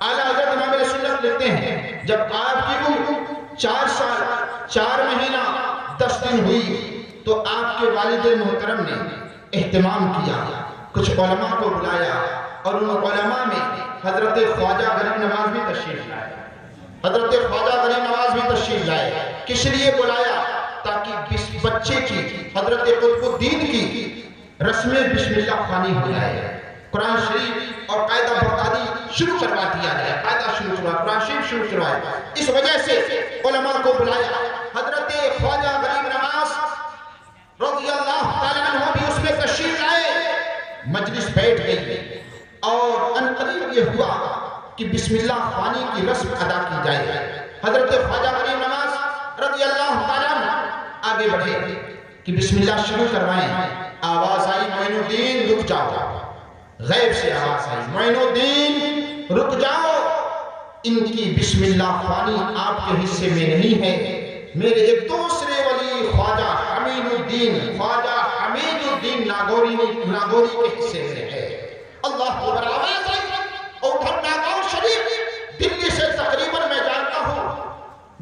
اعلیٰ حضرت امام اہل سنت لکھتے ہیں جب آپ کی عمر 4 سال 4 مہینہ 10 دن ہوئی تو آپ کے والد محترم نے اہتمام کیا، کچھ علماء کو بلایا، اور ان علماء میں حضرت خواجہ غریب نواز بھی تشریف لائے۔ حضرت خواجہ غریب نواز بھی تشریف لائے۔ کس لیے بلایا؟ تاکہ اس بچے کی، حضرت قطب الدین کی رسم بسم اللہ خوانی ہو جائے، قرآن شریف اور قاعدہ بغدادی شروع کروا دیا جائے، قاعدہ شروع کروا، قرآن شریف شروع کروائے۔ اس وجہ سے علماء کو بلایا۔ حضرت خواجہ غریب نواز رضی اللہ تعالیٰ عنہ بھی اس میں تشریف لائے۔ مجلس بیٹھ گئی اور انقریب یہ ہوا کہ بسم اللہ خوانی کی رسم ادا کی جائے۔ حضرت خواجہ غریب نواز رضی اللہ تعالیٰ عنہ آگے بڑھے کہ بسم اللہ شروع کروائیں۔ آواز آئی معین الدین رک جاؤ، غیب سے آواز آئی معین الدین رک جاؤ، ان کی بسم اللہ خوانی آپ کے حصے میں نہیں ہے، میرے ایک دوسرے ولی خواجہ حمید الدین، خواجہ حمید الدین ناگوری کے حصے میں ہے۔ اللہ اکبر! آواز آئی اور ادھر ناگور شریف دلی سے تقریباً میں جانتا ہوں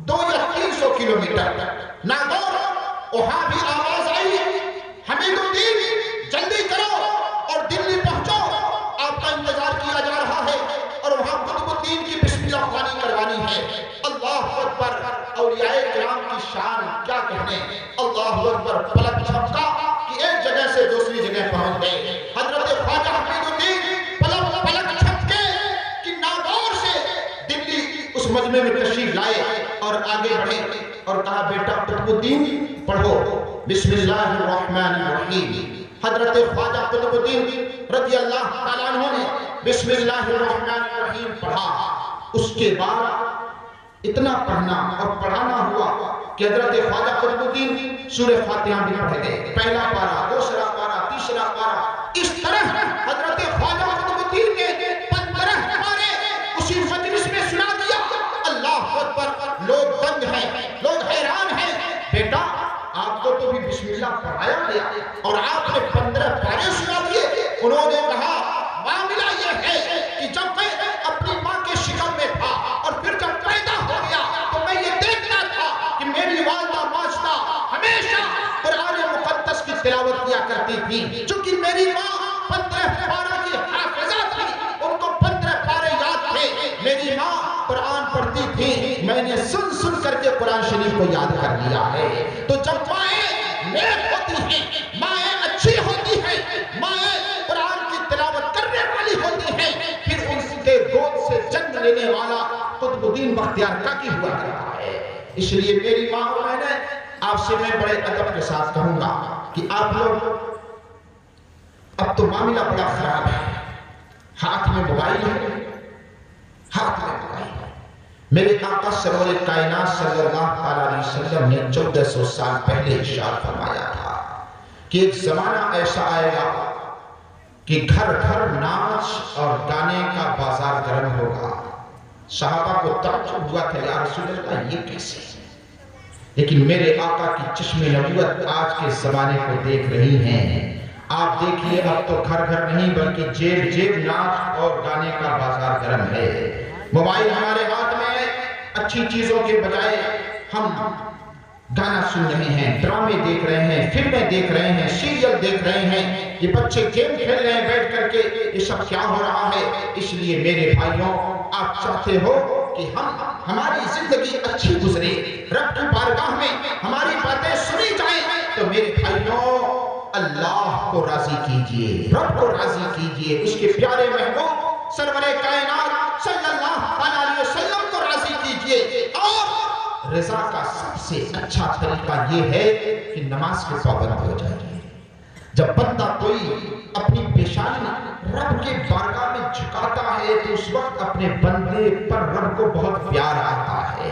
200 یا 300 کلومیٹر ناگور، وہاں بھی آواز آئی حمید الدین جلدی کرو اور دلی پہنچو، آپ کا انتظار کیا جا رہا ہے۔ اور الدین کی بسم اللہ خوانی کروانی ہے۔ اللہ اکبر، اولیاء کرام کی شان کیا کہنے، اللہ اکبر، پلک جھپکا کہ ایک جگہ سے دوسری جگہ پہنچ گئے۔ حضرت خواجہ حمید الدین پلک جھپکے کہ ناگور سے دلی اس مجمع میں تشریف لائے اور آگے بڑھے اور کہا بیٹا قطب الدین پڑھو بسم اللہ الرحمن الرحیم۔ حضرت خواجہ قطب الدین رضی اللہ تعالیٰ عنہ نے بسم اللہ الرحمن الرحیم پڑھا۔ اس کے بعد اتنا پڑھنا اور پڑھانا ہوا کہ حضرت خواجہ قطب الدین سورہ فاتحہ بھی پڑھ گئے، پہلا پارہ، دوسرا پارہ، تیسرا پارہ، اس طرح حضرت خواجہ قطب الدین نے 15 پارے اسی مجلس میں سنا دیا۔ اللہ اکبر، لوگ دنگ ہیں، لوگ حیران ہیں، بیٹا آپ کو تو بھی بسم اللہ پڑھایا گیا اور آپ نے 15 پارے سنا دیے۔ انہوں نے کہا معاملہ یہ ہے کہ جب میں اپنی ماں کے شکم میں تھا اور پھر جب پیدا ہو گیا تو میں یہ دیکھتا تھا کہ میری والدہ ماجدہ ہمیشہ قرآن مقدس کی تلاوت کیا کرتی تھی۔ چونکہ میری ماں 15 پارہ کی حافظہ تھی، ان کو 15 پارے یاد تھے، میری ماں قرآن پڑھتی تھی، میں نے سن کر کے قرآن شریف کو یاد کر لیا ہے۔ تو جب مائیں نیک ہوتی ہیں، مائیں اچھی ہوتی ہیں، مائیں قرآن کی تلاوت کرنے والی ہوتی ہیں، پھر ان کے گود سے جنم لینے والا قطب الدین بختیار کاکی ہوا کرتا ہے۔ اس لیے میری ماں اور میں آپ سے میں بڑے ادب کے ساتھ کہوں گا کہ آپ لوگ اب تو معاملہ بڑا خراب ہے، ہاتھ میں موبائل ہے، ہاتھ میں موبائل ہے۔ میرے آقا سرور کائنات صلی اللہ علیہ وسلم نے 1400 سال پہلے ارشاد فرمایا تھا کہ ایک زمانہ ایسا آئے گا کہ گھر گھر ناچ اور گانے کا بازار گرم ہوگا۔ صحابہ کو تعجب ہوا کہ یا رسول اللہ یہ کیسے؟ لیکن میرے آقا کی چشم نبوت آج کے زمانے کو دیکھ رہی ہیں۔ آپ دیکھیے اب تو گھر گھر نہیں بلکہ جیب جیب ناچ اور گانے کا بازار گرم ہے۔ موبائل ہمارے ہاتھ میں ہے، اچھی چیزوں کے بجائے ہم گانا سن رہے ہیں، ڈرامے دیکھ رہے ہیں، فلمیں دیکھ رہے ہیں، سیریل دیکھ رہے ہیں، یہ بچے گیم کھیل رہے ہیں بیٹھ کر کے، یہ سب کیا ہو رہا ہے؟ اس لیے میرے بھائیوں، آپ چاہتے ہو کہ ہماری زندگی اچھی گزرے، رب کی بارگاہ میں ہماری باتیں سنی جائیں، تو میرے بھائیوں اللہ کو راضی کیجئے، رب کو راضی کیجئے، اس کے پیارے محبوب سرور کائنات صلی اللہ علیہ وسلم کو راضی کیجئے۔ اور رضا کا سب سے اچھا طریقہ یہ ہے کہ نماز کے پابند ہو جائیے۔ جب بندہ کوئی اپنی پیشانی رب کے بارگاہ میں جھکاتا ہے تو اس وقت اپنے بندے پر رب کو بہت پیار آتا ہے،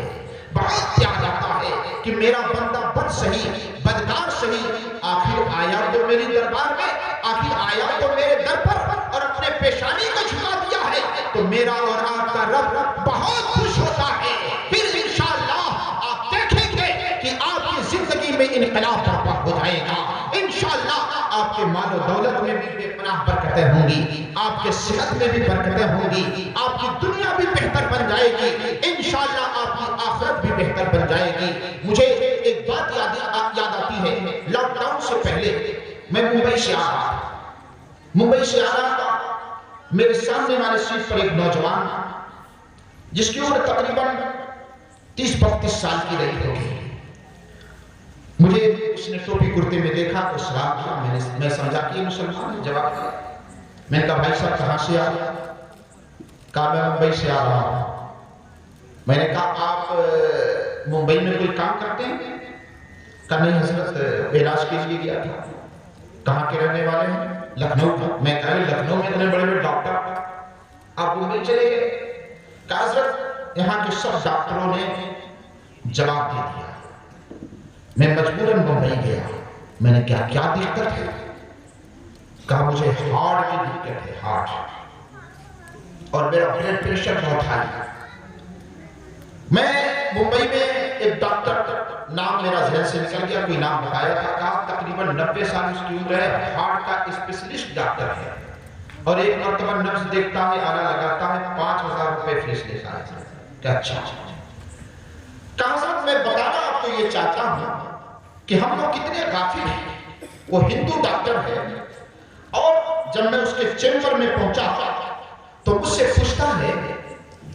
بہت پیار آتا ہے کہ میرا بندہ بد صحیح بدکار صحیح آخر آیا تو میری دربار میں، آخر آیا تو میرے در پر اور اپنے پیشانی کو جھکا دیا ہے، تو میرا اور آپ کا رب بہت خوش ہوتا ہے۔ پھر انشاءاللہ آپ دیکھیں گے کہ آپ کی زندگی میں انقلاب برپا ہو جائے گا۔ انشاءاللہ آپ کے مال و دولت میں بھی بے پناہ برکتیں ہوں گی، آپ کے صحت میں بھی برکتیں ہوں گی، آپ کی دنیا بھی بہتر بن جائے گی، انشاءاللہ آپ کی آخرت بھی بہتر بن جائے گی۔ مجھے ایک بات یاد آتی ہے، لاک ڈاؤن سے پہلے میں ممبئی سے آ رہا تھا، میرے سامنے والے سیٹ پر ایک نوجوان جس کی عمر تقریباً 30-32 سال کی رہی ہوگی، مجھے اس نے ٹوپی کرتے میں دیکھا تو سلام کیا، میں سمجھا کہ یہ مسلمان ہے، جواب دیا۔ میں نے کہا بھائی صاحب کہاں سے آ رہے ہیں؟ کہا میں ممبئی سے آ رہا ہوں۔ میں نے کہا آپ ممبئی میں کوئی کام کرتے ہیں؟ کہا نہیں حضرت علاج کے لیے گیا تھا۔ کہاں کے رہنے والے ہیں؟ لکھنؤ کا۔ میں کہا لکھنؤ میں اتنے بڑے بڑے ڈاکٹر آپ ممبئی چلے گئے؟ کہا حضرت یہاں کے سب ڈاکٹروں نے جواب دے دیا، میں مجبوراً ممبئی گیا۔ میں نے کہا کیا دقت ہے؟ کہا مجھے ہارٹ کی دقت ہے، ہارٹ، اور میرا بلڈ پریشر بہت ہائی۔ میں ممبئی میں ایک ڈاکٹر، نام میرا ذہن سے نکل گیا، کوئی نام بتایا تھا، کہا تقریباً 90 سال اس کی عمر ہے، ہارٹ کا اسپیشلسٹ ڈاکٹر ہے، اور ایک مرتبہ نبض دیکھتا ہے، آلہ لگاتا ہے، 5000 روپے فیس لیتا ہے۔ کہ اچھا کہا صاحب میں بتانا آپ کو یہ چاہتا ہوں کہ ہم لوگ کتنے غافل ہیں۔ وہ ہندو ڈاکٹر ہے، اور جب میں اس کے چیمبر میں پہنچا تو مجھ سے پوچھتا ہے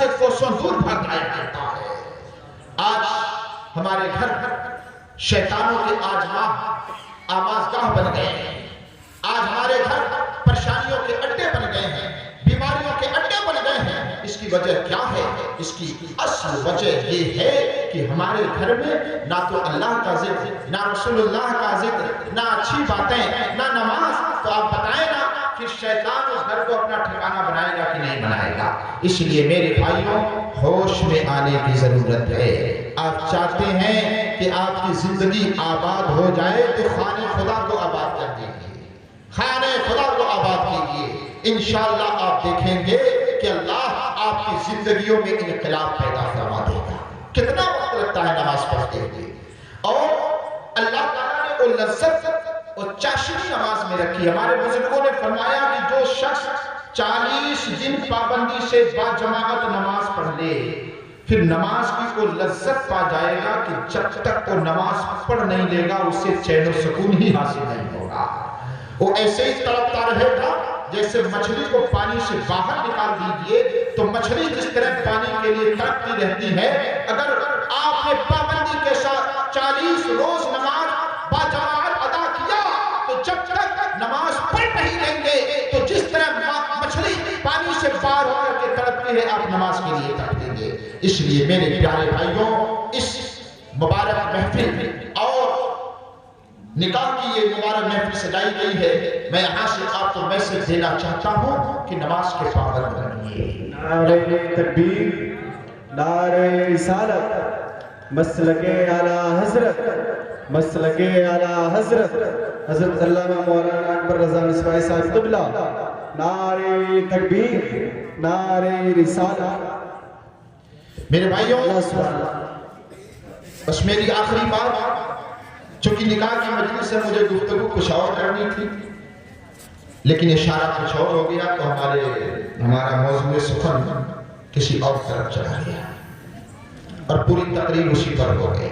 سے کوسوں دور بھاگ جایا کرتا ہے۔ آج ہمارے گھر شیطانوں کے آمازگاہ بن گئے ہیں۔ آج ہمارے گھر پریشانیوں کے اڈے بن گئے ہیں، بیماریوں کے اڈے بن گئے ہیں۔ اس کی وجہ کیا ہے؟ اس کی اصل وجہ یہ ہے کہ ہمارے گھر میں نہ تو اللہ کا ذکر، نہ رسول اللہ کا ذکر، نہ اچھی باتیں، نہ نماز۔ تو آپ بتائیں نا کہ شیطان اس گھر کو اپنا ٹھکانہ بنائے گا کہ نہیں بنائے گا؟ اس لیے میرے بھائیوں، ہوش میں آنے کی ضرورت ہے۔ آپ چاہتے ہیں کہ آپ کی زندگی آباد ہو جائے تو خانے خدا کو آباد کر دیجیے، خانے خدا کو آباد کیجیے۔ انشاءاللہ آپ دیکھیں گے کہ اللہ آپ کی زندگیوں میں انقلاب پیدا فرما دے گا۔ کتنا وقت لگتا ہے نماز پڑھتے ہوئے؟ اور اللہ تعالیٰ نے وہ لذت اور چاشنی نماز میں رکھی۔ ہمارے بزرگوں نے فرمایا کہ جو شخص 40 دن پابندی سے با جماعت نماز پڑھ لے، پھر نماز کی وہ لذت پا جائے گا کہ جب تک وہ نماز پڑھ نہیں لے گا اسے چین و سکون ہی حاصل نہیں ہوگا۔ وہ ایسے ہی تڑپتا رہے گا جیسے مچھلی کو پانی سے باہر نکال دیجئے تو مچھلی جس طرح پانی کے لیے تڑپتی رہتی ہے۔ اگر آپ نے پابندی کے ساتھ 40 روز نماز با جماعت ادا کیا تو جب تک نماز پڑھ نہیں لیں گے تو جس طرح مچھلی پانی سے باہر ہو کر کے تڑپتی ہے آپ نماز کے لیے تڑپیں گے۔ اس لیے میرے پیارے بھائیوں، اس مبارک محفل اور نکاح کی یہ مبارک محفل سجائی گئی ہے، میں یہاں سے آپ کو میسج دینا چاہتا ہوں کہ نماز کے پابند بنیے۔ نعرہ تکبیر، نعرہ رسالت، مسلک اعلی حضرت، مسلک اعلی حضرت حضرت علامہ مولانا اکبر رضا مصباحی صاحب قبلہ۔ نعرہ تکبیر، نعرہ رسالت۔ میرے بھائیوں، اللہ سبحانہ بس میری آخری بات، چونکہ نکاح کی مجلس سے مجھے گفتگو کچھ اور کرنی تھی لیکن اشارہ کچھ اور ہو گیا تو ہمارا موضوع سخن کسی اور طرف چلا گیا اور پوری تقریر اسی پر ہو گئی۔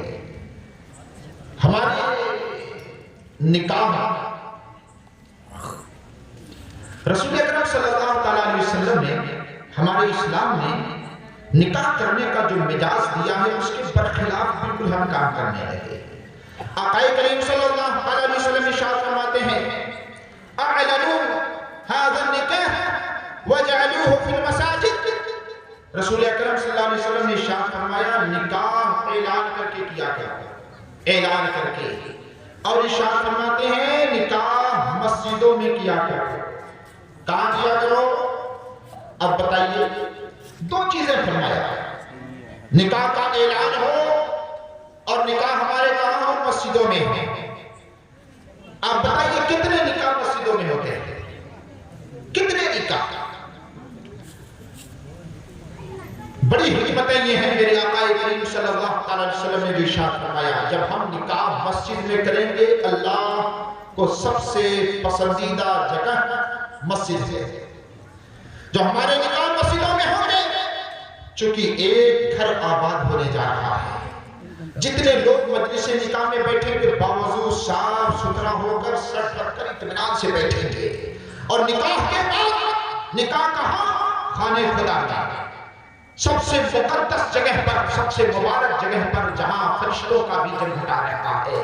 ہمارے نکاح، رسول اکرم صلی اللہ تعالیٰ علیہ وسلم نے ہمارے اسلام نے نکاح کرنے کا جو مجاز دیا ہے اس کے برخلاف بالکل ہم کام کرنے لگے۔ آقا کریم صلی اللہ علیہ وسلم ارشاد فرماتے ہیں اعلنوا هذا النکاح وجعلوه في المساجد۔ رسول اکرم صلی اللہ علیہ وسلم نے ارشاد فرمایا نکاح اعلان کر کے کیا کرو، اعلان کر کے، اور ارشاد فرماتے ہیں نکاح مسجدوں میں کیا کرو۔ کہاں کیا کرو؟ اب بتائیے، دو چیزیں فرمایا، نکاح کا اعلان ہو اور نکاح ہمارے کہاں ہو؟ مسجدوں میں ہے۔ آپ بتائیے کتنے نکاح مسجدوں میں ہوتے ہیں؟ کتنے نکاح؟ بڑی حکمتیں یہ ہیں میرے آقا کریم صلی اللہ علیہ وسلم نے ارشاد فرمایا جب ہم نکاح مسجد میں کریں گے اللہ کو سب سے پسندیدہ جگہ مسجد ہے۔ جو ہمارے نکاح مسجدوں میں ہوں گے، چونکہ ایک گھر آباد ہونے جا رہا ہے، جتنے لوگ مجلس نکاح میں بیٹھیں گے باوضو صاف ستھرا ہو کر سر رکھ کر اطمینان سے بیٹھیں گے، اور نکاح کے بعد نکاح کہاں؟ خانے خدا کا سب سے مقدس جگہ پر، سب سے مبارک جگہ پر جہاں فرشتوں کا بھی جم گھٹا رہتا ہے،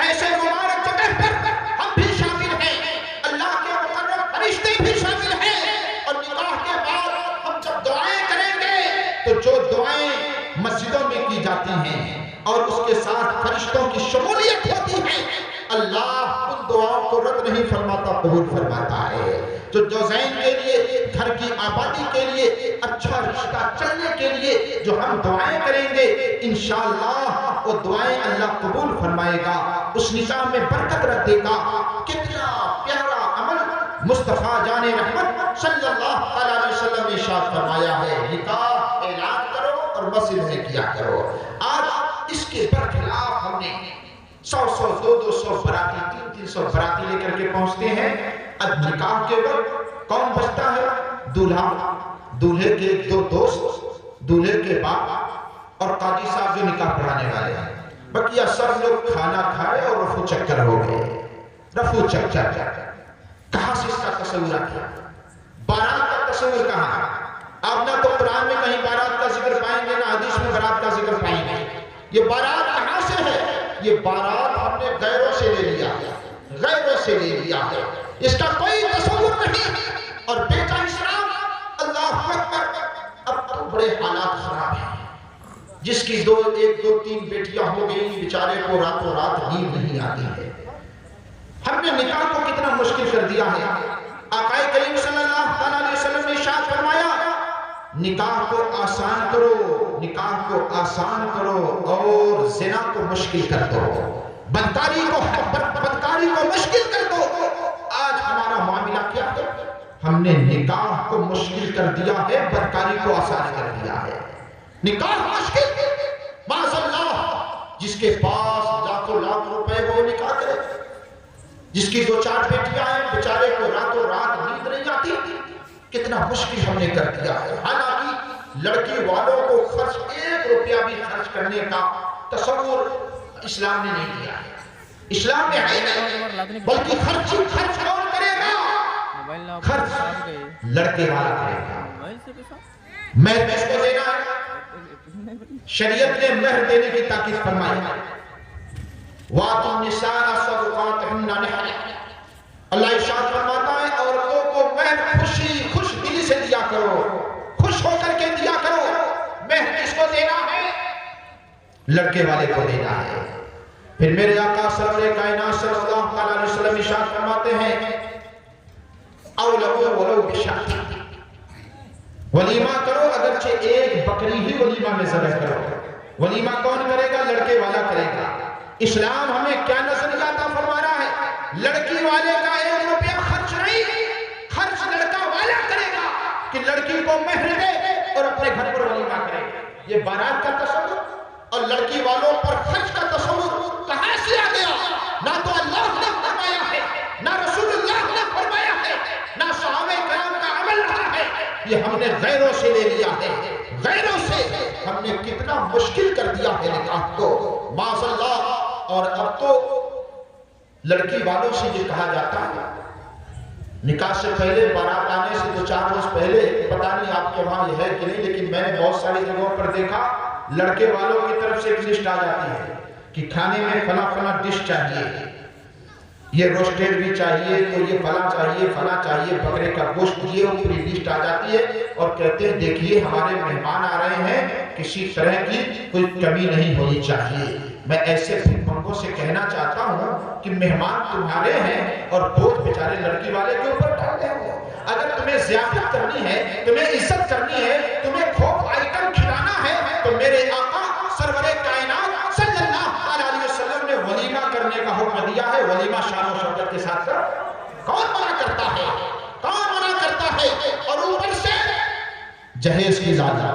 ایسے مبارک جگہ پر ہم بھی شامل ہیں، اللہ کے مقرب فرشتے بھی شامل ہیں، اور نکاح کے بعد ہم جب دعائیں کریں گے تو جو دعائیں مسجدوں میں کی جاتی ہیں اور اس کے ساتھ فرشتوں کی شمولیت ہوتی ہے، اللہ ان دعاؤں کو رد نہیں فرماتا، قبول فرماتا ہے۔ جو زین کے لیے، گھر کی آبادی کے لیے، اچھا رشتہ چلنے کے لیے جو ہم دعائیں کریں گے انشاءاللہ وہ دعائیں اللہ قبول فرمائے گا، اس نکاح میں برکت رکھ دے گا۔ کتنا پیارا عمل مصطفیٰ جان رحمت صلی اللہ علیہ وسلم نے ارشاد فرمایا ہے، نکاح اعلان کرو اور مسجد میں کیا کرو۔ آج اس کے برخلاف ہم نے 100 200 براتی 300 براتی لے کر کے پہنچتے ہیں۔ اب نکاح کے وقت کون بچتا ہے؟ دولہا، دولہے کے دو دوست، دولہے کے باپ اور قاضی صاحب جو نکاح پڑھانے والے ہیں، بقیہ سب لوگ کھانا کھائے اور رفو چکر ہو گئے۔ رفو چکر کہاں سے اس کا تصور کیا؟ بارات کا تصور کہاں؟ آپ نہ تو قرآن میں کہیں بارات کا ذکر پائیں گے، نہ حدیث میں بارات کا ذکر پائیں گے۔ یہ بارات کہاں سے ہے؟ یہ بارات ہم نے غیروں سے لے لیا ہے، غیروں سے لے لیا ہے، اس کا کوئی تصور نہیں۔ اور بیٹا اسلام، اللہ اکبر، اب تو بڑے حالات خراب ہیں۔ جس کی ایک دو تین بیٹیاں ہو گئی، بیچارے کو راتوں رات نیند نہیں آتی ہے۔ ہم نے نکاح کو کتنا مشکل کر دیا ہے۔ آقا کریم صلی اللہ علیہ وسلم نے ارشاد فرمایا، نکاح کو آسان کرو، نکاح کو آسان کرو اور زنا کو مشکل کر دو، بدکاری کو مشکل کر دو۔ آج ہمارا معاملہ کیا ہے؟ ہم نے نکاح کو مشکل کر دیا ہے، بدکاری کو آسان کر دیا ہے۔ نکاح مشکل، معاذ اللہ، جس کے پاس لاکھوں لاکھ روپے وہ نکاح کرے، جس کی 2-4 بیٹیاں ہیں، بیچارے کو راتوں رات نیند نہیں آتی۔ کتنا مشکل ہم نے کر دیا ہے۔ حالانکہ لڑکی والوں کو خرچ 1 روپیہ بھی خرچ کرنے کا تصور اسلام نے نہیں دیا ہے، اسلام میں ہے نہیں، بلکہ خرچ کون کرے گا؟ خرچ لڑکے والا کرے گا۔ مہر کس کو دینا ہے؟ شریعت نے مہر دینے کی تاکید فرمائی ہے۔ وَآتُوا النِّسَاءَ صَدُقَاتِهِنَّ نِحْلًا، اللہ ارشاد فرماتا ہے عورتوں کو مہر خوش دلی سے دیا کرو، خوش ہو کر کے دیا کرو۔ مہر کس کو دینا ہے؟ لڑکے والے کو دینا ہے۔ پھر میرے آقا سرور کائنات صلی اللہ علیہ وسلم ارشاد فرماتے ہیں، اَوْلَوْا وَلَوْ بِشَاةٍ، ولیمہ کرو اگرچہ ایک بکری ہی ولیمہ میں ذبح کرو۔ ولیمہ کون کرے گا؟ لڑکے والا کرے گا۔ اسلام ہمیں کیا نظریہ عطا فرما رہا ہے؟ لڑکی والے کا 1 روپیہ خرچ نہیں، خرچ لڑکا والا کرے گا کہ لڑکی کو مہر دے اور اپنے گھر پر ولیمہ کرے۔ یہ بارات کا تصور اور لڑکی والوں پر خرچ کا تصور کہاں سے آ گیا؟ نہ تو اللہ نے فرمایا ہے، نہ رسول اللہ نے فرمایا ہے، نہ صحابہ کرام کا عمل رہا ہے۔ یہ ہم نے غیروں سے لے لیا ہے، غیروں سے ہم نے کتنا مشکل کر دیا ہے نکاح کو، معاذ اللہ۔ اور اب تو لڑکی والوں سے یہ کہا جاتا ہے، نکاح سے پہلے بارات آنے سے 2-4 روز پہلے، پتہ نہیں آپ کے وہاں یہ ہے کہ نہیں، لیکن میں نے بہت ساری جگہوں پر دیکھا، لڑکے والوں کی طرف سے ایک لسٹ آ جاتی ہے کہ کھانے میں فلاں ڈش چاہیے، یہ روسٹیڈ بھی چاہیے، تو یہ فلاں چاہیے، بکرے کا گوشت، یہ پوری لسٹ آ جاتی ہے اور کہتے ہیں دیکھیے ہمارے مہمان آ رہے ہیں، کسی طرح کی کوئی کمی نہیں ہونی چاہیے۔ میں ایسے بھنگوں سے کہنا چاہتا ہوں کہ مہمان تمہارے ہیں اور بوجھ بیچارے لڑکی والے کے اوپر ڈال دیں گے۔ اگر تمہیں ضیافت کرنی ہے، تمہیں عزت کرنی ہے، تمہیں خوب آئٹم کھلانا ہے، تو میرے آقا سرور کائنات صلی اللہ علیہ وسلم نے ولیمہ کرنے کا حکم دیا ہے۔ ولیمہ شان و شوکت کے ساتھ کون منع کرتا ہے؟ کون منع کرتا ہے؟ اور اوپر سے جہیز کی زیادہ،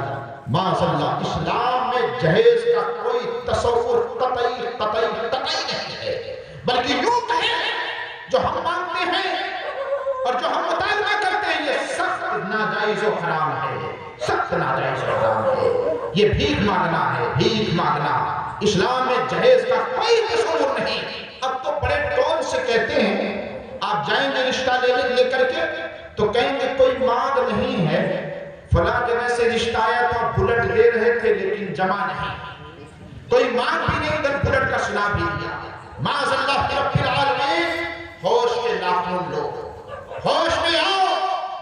معاذ اللہ، اسلام میں جہیز کا کوئی تصور قطعی نہیں ہے، بلکہ یوں کہیں جو ہم مانتے ہیں اور جو ہم مطالبہ کرتے ہیں یہ سخت ناجائز و حرام ہے، سخت ناجائز و حرام ہے۔ یہ بھیک مانگنا ہے، بھیک مانگنا۔ اسلام میں جہیز کا کوئی تصور نہیں۔ اب تو بڑے ٹون سے کہتے ہیں، آپ جائیں گے رشتہ لے کر کے تو کہیں گے کوئی مانگ نہیں ہے، فلاں جگہ سے رشتہ آیا تو آپ بلٹ لے رہے تھے لیکن جمع نہیں، کوئی مانگ بھی نہیں، ادھر بلٹ کا سنا بھی دیا۔ معاذ اللہ رب العالمین، ہوش کے لاکھوں لوگ، ہوش میں آؤ۔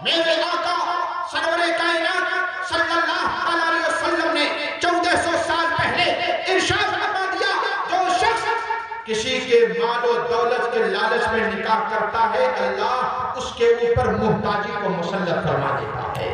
میرے آقا سرور کائنات صلی اللہ علیہ وسلم نے 1400 سال پہلے ارشاد فرما دیا، جو شخص کسی کے مال و دولت کے لالچ میں نکاح کرتا ہے، اللہ اس کے اوپر محتاجی کو مسلط فرما دیتا ہے۔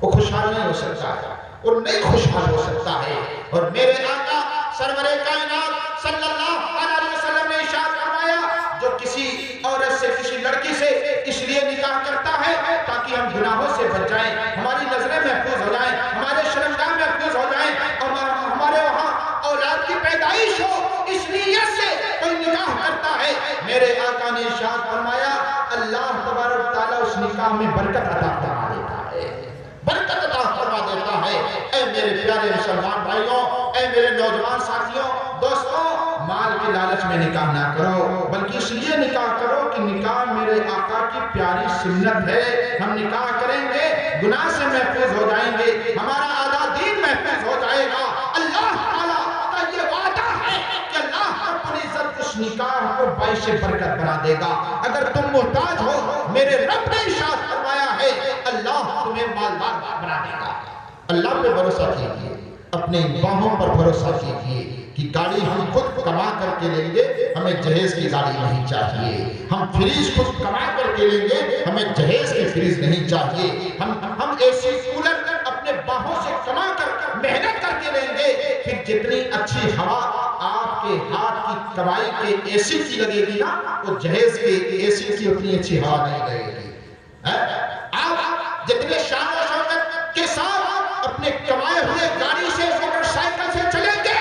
وہ خوشحال نہیں ہو سکتا ہے، اور نہیں خوشحال ہو سکتا ہے۔ اور میرے آقا سرور کائنات صلی اللہ علیہ وسلم نے ارشاد فرمایا، جو کسی عورت سے، کسی لڑکی سے اس لیے نکاح کرتا ہے تاکہ ہم گناہوں سے بچ جائیں، ہماری نظریں محفوظ ہو جائیں، ہمارے شرمگاہ محفوظ ہو جائیں، اور ہمارے وہاں اولاد کی پیدائش ہو، اس نیت سے کوئی نکاح کرتا ہے، میرے آقا نے ارشاد فرمایا اللہ تبارک تعالیٰ اس نکاح میں برکت عطا فرما دیتا ہے، برکت عطا فرما دیتا ہے۔ اے میرے پیارے مسلمان بھائیوں، اے میرے نوجوان ساتھیوں، دوستوں، مال کے لالچ میں نکاح نہ کرو، بلکہ اس لیے نکاح کرو کہ نکاح میرے آقا کی پیاری سنت ہے۔ ہم نکاح کریں گے گناہ سے محفوظ ہو جائیں گے، ہمارا آدھا دین محفوظ ہو جائے گا۔ اللہ تعالیٰ کا یہ وعدہ ہے کہ اللہ رب العزت اس نکاح کو باعث برکت بنا دے گا۔ اگر تم محتاج ہو، میرے رب نے ارشاد فرمایا ہے اللہ تمہیں مالدار بنا دے گا۔ اللہ پہ بھروسہ کیجیے، اپنے باہوں پر بھروسہ کیجیے کہ گاڑی ہم خود کما کر کے لیں گے، ہمیں جہیز کی گاڑی نہیں چاہیے۔ ہم فریج خود کما کر کے لیں گے، ہمیں جہیز کی فریج نہیں چاہیے۔ ہم اے سی کولر اپنے باہوں سے کما کر محنت کر کے لیں گے، پھر جتنی اچھی ہوا آپ کے ہاتھ کی کمائی کے اے سی کی لگے گی نا، وہ جہیز کے اے سی کی اتنی اچھی ہوا نہیں لگے گی۔ آپ جتنے شان و شوکت کے ساتھ اپنے کمائے ہوئے گاڑی سے، موٹر سائیکل سے چلیں گے،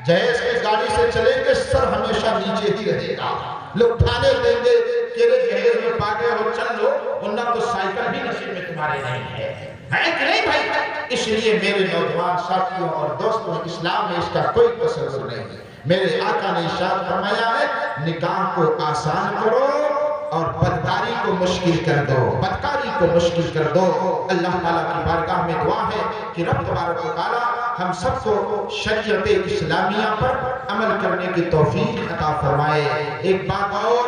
جہیز کی گاڑی سے چلیں گے، سر ہمیشہ نیچے ہی رہے گا۔ لوگ ٹھانے دیں گے کہ جہیز میں پاگے ہو چل لو، ورنہ تو سائیکل بھی نصیب میں تمہارے نہیں ہے کہ نہیں بھائی؟ اس لیے میرے نوجوان ساتھیوں اور دوستوں، اسلام میں اس کا کوئی تصور نہیں ہے۔ میرے آقا نے ارشاد فرمایا ہے نکاح کو آسان کرو اور بدکاری کو مشکل کر دو، بدکاری کو مشکل کر دو۔ اللہ تعالیٰ کی بارگاہ میں دعا ہے کہ رب تبارک و تعالیٰ ہم سب کو شریعت اسلامیہ پر عمل کرنے کی توفیق عطا فرمائے۔ ایک بات اور،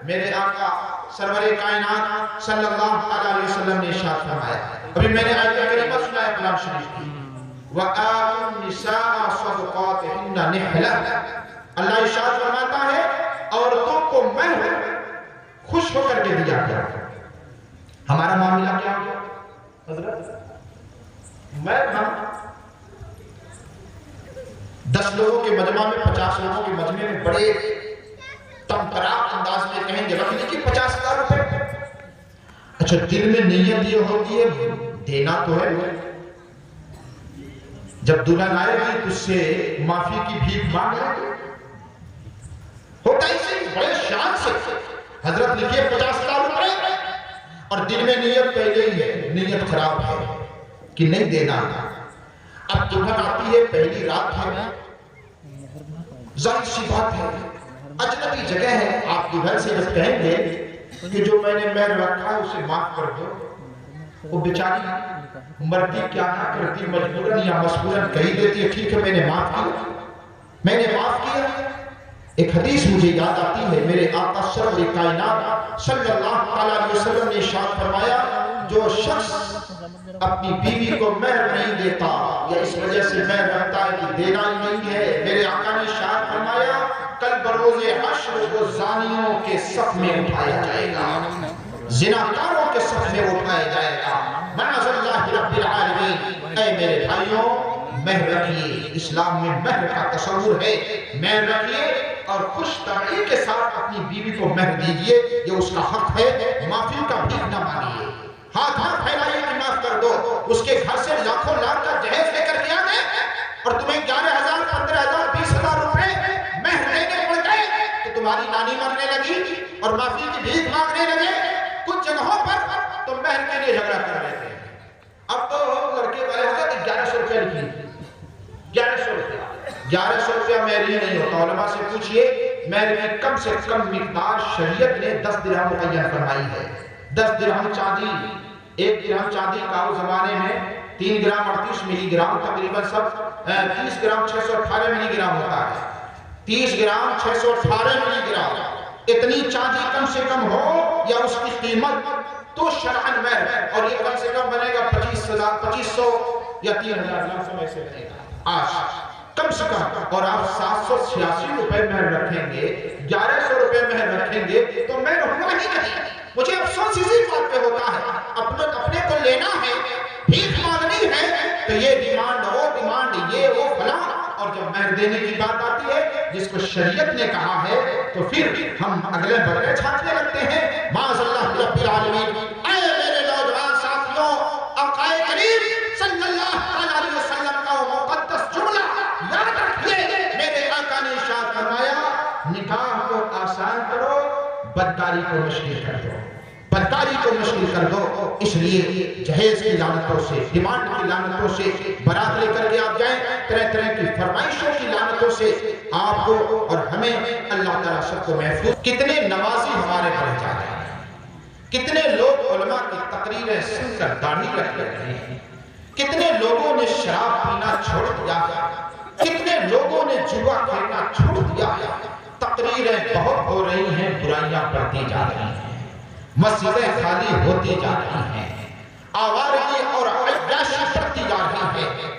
میرے آقا سرور کائنات صلی اللہ علیہ وسلم نے ارشاد فرمایا، ابھی میں نے آیت کریمہ سنا ہے کلام شریف کی، وَآتُوا النِّسَاءَ صَدُقَاتِهِنَّ نِحْلَةً، اللہ ارشاد فرماتا ہے عورتوں کو مہر خوش ہو کر کے دیا کرو۔ ہمارا معاملہ کیا ہو حضرت؟ مہر ہم 10 لوگوں کے مجمع میں، 50 لوگوں کے مجمع میں بڑے تمتراک انداز میں کہیں گے رکھ لیجیے 50,000 روپے۔ اچھا دل میں نیت یہ ہوتی ہے دینا تو ہے، جب دلہن آئے گی تو اس سے معافی کی بھیک مانگ لیں گے، ہوتا اسے بڑے شان سے حضرت لکھیے 50,000 روپے، اور دل میں نیت پہلے ہی ہے، نیت خراب ہے کہ نہیں دینا۔ اب دلہن آتی ہے، پہلی رات ہے، ظاہر سی بات ہے اجنبی جگہ ہے، آپ دلہن سے جب کہیں گے کہ جو میں نے مہر رکھا ہے اسے معاف کر دو، وہ بیچاری مرتی کیا نہ کرتی، مجبوراً یا مصبوراً کہی دیتی ہے ٹھیک ہے میں نے معاف کیا، میں نے معاف کیا۔ ایک حدیث مجھے یاد آتی ہے، میرے آقا سرور کائنات صلی اللہ علیہ وسلم نے ارشاد فرمایا جو شخص اپنی بیوی کو مہر نہیں دیتا یا اس وجہ سے مہر رکھتا ہے کہ دینا ہی نہیں ہے، میرے آقا نے ارشاد فرمایا کل بروز حشر وہ زانیوں کے صف میں اٹھایا جائے گا، زناکاروں کے صف میں اٹھایا جائے گا۔ معاذ اللہ رب العالمین۔ اے میرے بھائیوں، مہر رکھیے، اسلام میں مہر کا تصور ہے، مہر رکھیے اور خوش طبعی کے ساتھ اپنی بیوی کو مہر دیجئے، یہ اس کا حق ہے، معافی کا بھیک نہ مانگیے، ہاتھ پھیلائیے کہ معاف کر دو۔ اس کے گھر سے لاکھوں لاکھ کا جہیز لے کر کے آ گئے اور تمہیں 11,000 15,000 20,000 روپے مہر دینے پڑ گئے تو تمہاری نانی مرنے لگی اور معافی کی بھیک مانگنے لگے۔ کچھ جگہوں پر تو مہر کے لیے جھگڑا کر رہے تھے، اب تو لڑکے والے حضرت 1100 روپے لکھی، 1100 روپے 1100 روپیہ مہر ہی نہیں ہوتا۔ علماء سے پوچھئے مہر کی کم سے کم مقدار شریعت نے 10 درہم مقرر فرمائی ہے۔ 10 درہم چاندی، 1 درہم چاندی کا اس زمانے میں 3 گرام 38 ملی گرام، تقریباً سب 30 گرام 618 ملی گرام ہوتا ہے، 30 گرام 618 ملی گرام، اتنی چاندی کم سے کم ہو یا اس کی قیمت تو شرعاً مہر، اور یہ کم سے کم بنے گا 2500 یا 3,000 سمے سے بنے گا آج کم سے کم، اور آپ 786 روپے مہر رکھیں گے، 1100 روپے مہر رکھیں گے تو مہر ہوا ہی نہیں۔ مجھے افسوس اسی بات پہ ہوتا ہے، اپنے کو لینا ہے، بھیک مانگنی ہے تو یہ ڈیمانڈ وہ ڈیمانڈ، یہ وہ فلاں، اور جب مہر دینے کی بات آتی ہے جس کو شریعت نے کہا ہے تو پھر ہم اگلے بگلے چھانٹنے لگتے ہیں۔ معاذ اللہ رب العالمین۔ اے میرے نوجوان ساتھیوں، آقا کریم صلی اللہ علیہ وسلم کا وہ مقدس جملہ یاد رکھیے، میرے آقا نے ارشاد فرمایا نکاح کو آسان کرو، بدکاری کو مشکل کر دو، بدکاری کو مشکل کر دو۔ اس لیے جہیز کی لعنتوں سے، ڈیمانڈ کی لعنتوں سے برات لے کر کے آپ جائیں، طرح طرح کی فرمائشوں کی لعنتوں سے آپ کو اور ہمیں اللہ تعالیٰ سب کو محفوظ۔ کتنے نمازی ہمارے بڑھ جا رہے ہیں، کتنے لوگ علماء کی تقریریں سن کر داڑھی رکھ رہے ہیں، کتنے لوگوں نے شراب پینا چھوڑ دیا ہے، کتنے لوگوں نے جوا کھیلنا چھوڑ دیا ہے۔ تقریریں بہت ہو رہی ہیں، برائیاں بڑھتی جا رہی ہیں، مسجدیں خالی ہوتی جا رہی ہیں، آوارگی اور عیاشی بڑھتی جا رہی ہے،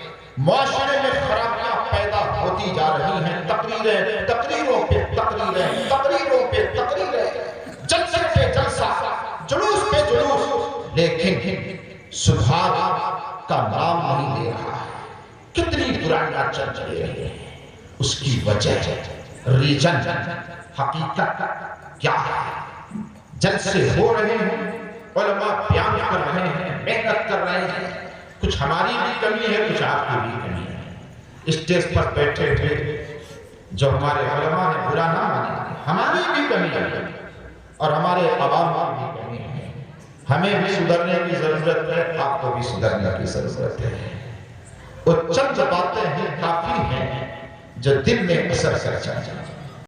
معاشرے میں خرابیاں پیدا ہوتی جا رہی ہیں۔ تقریریں، تقریروں پہ تقریریں، تقریروں پہ تقریریں، جلسے پہ جلسہ، جلوس پہ جلوس، لیکن سدھار کا نام نہیں لے رہا ہے۔ کتنی برائیاں چل رہی ہیں، اس کی وجہ ریجن، حقیقت کیا ہے؟ جلسے ہو رہے ہیں، علماء بیان کر رہے ہیں، محنت کر رہے ہیں، کچھ ہماری بھی کمی ہے، کچھ آپ کی بھی کمی ہے۔ اسٹیج پر بیٹھے ہوئے جو ہمارے علماء ہیں، برا نہ مانیں، ہماری بھی کمی ہے اور ہمارے عوام کی بھی کمی ہے۔ ہمیں بھی سدھرنے کی ضرورت ہے، آپ کو بھی سدھرنے کی ضرورت ہے۔ وہ چند باتیں ہیں، کافی ہیں جو دل میں اثر کر جائیں۔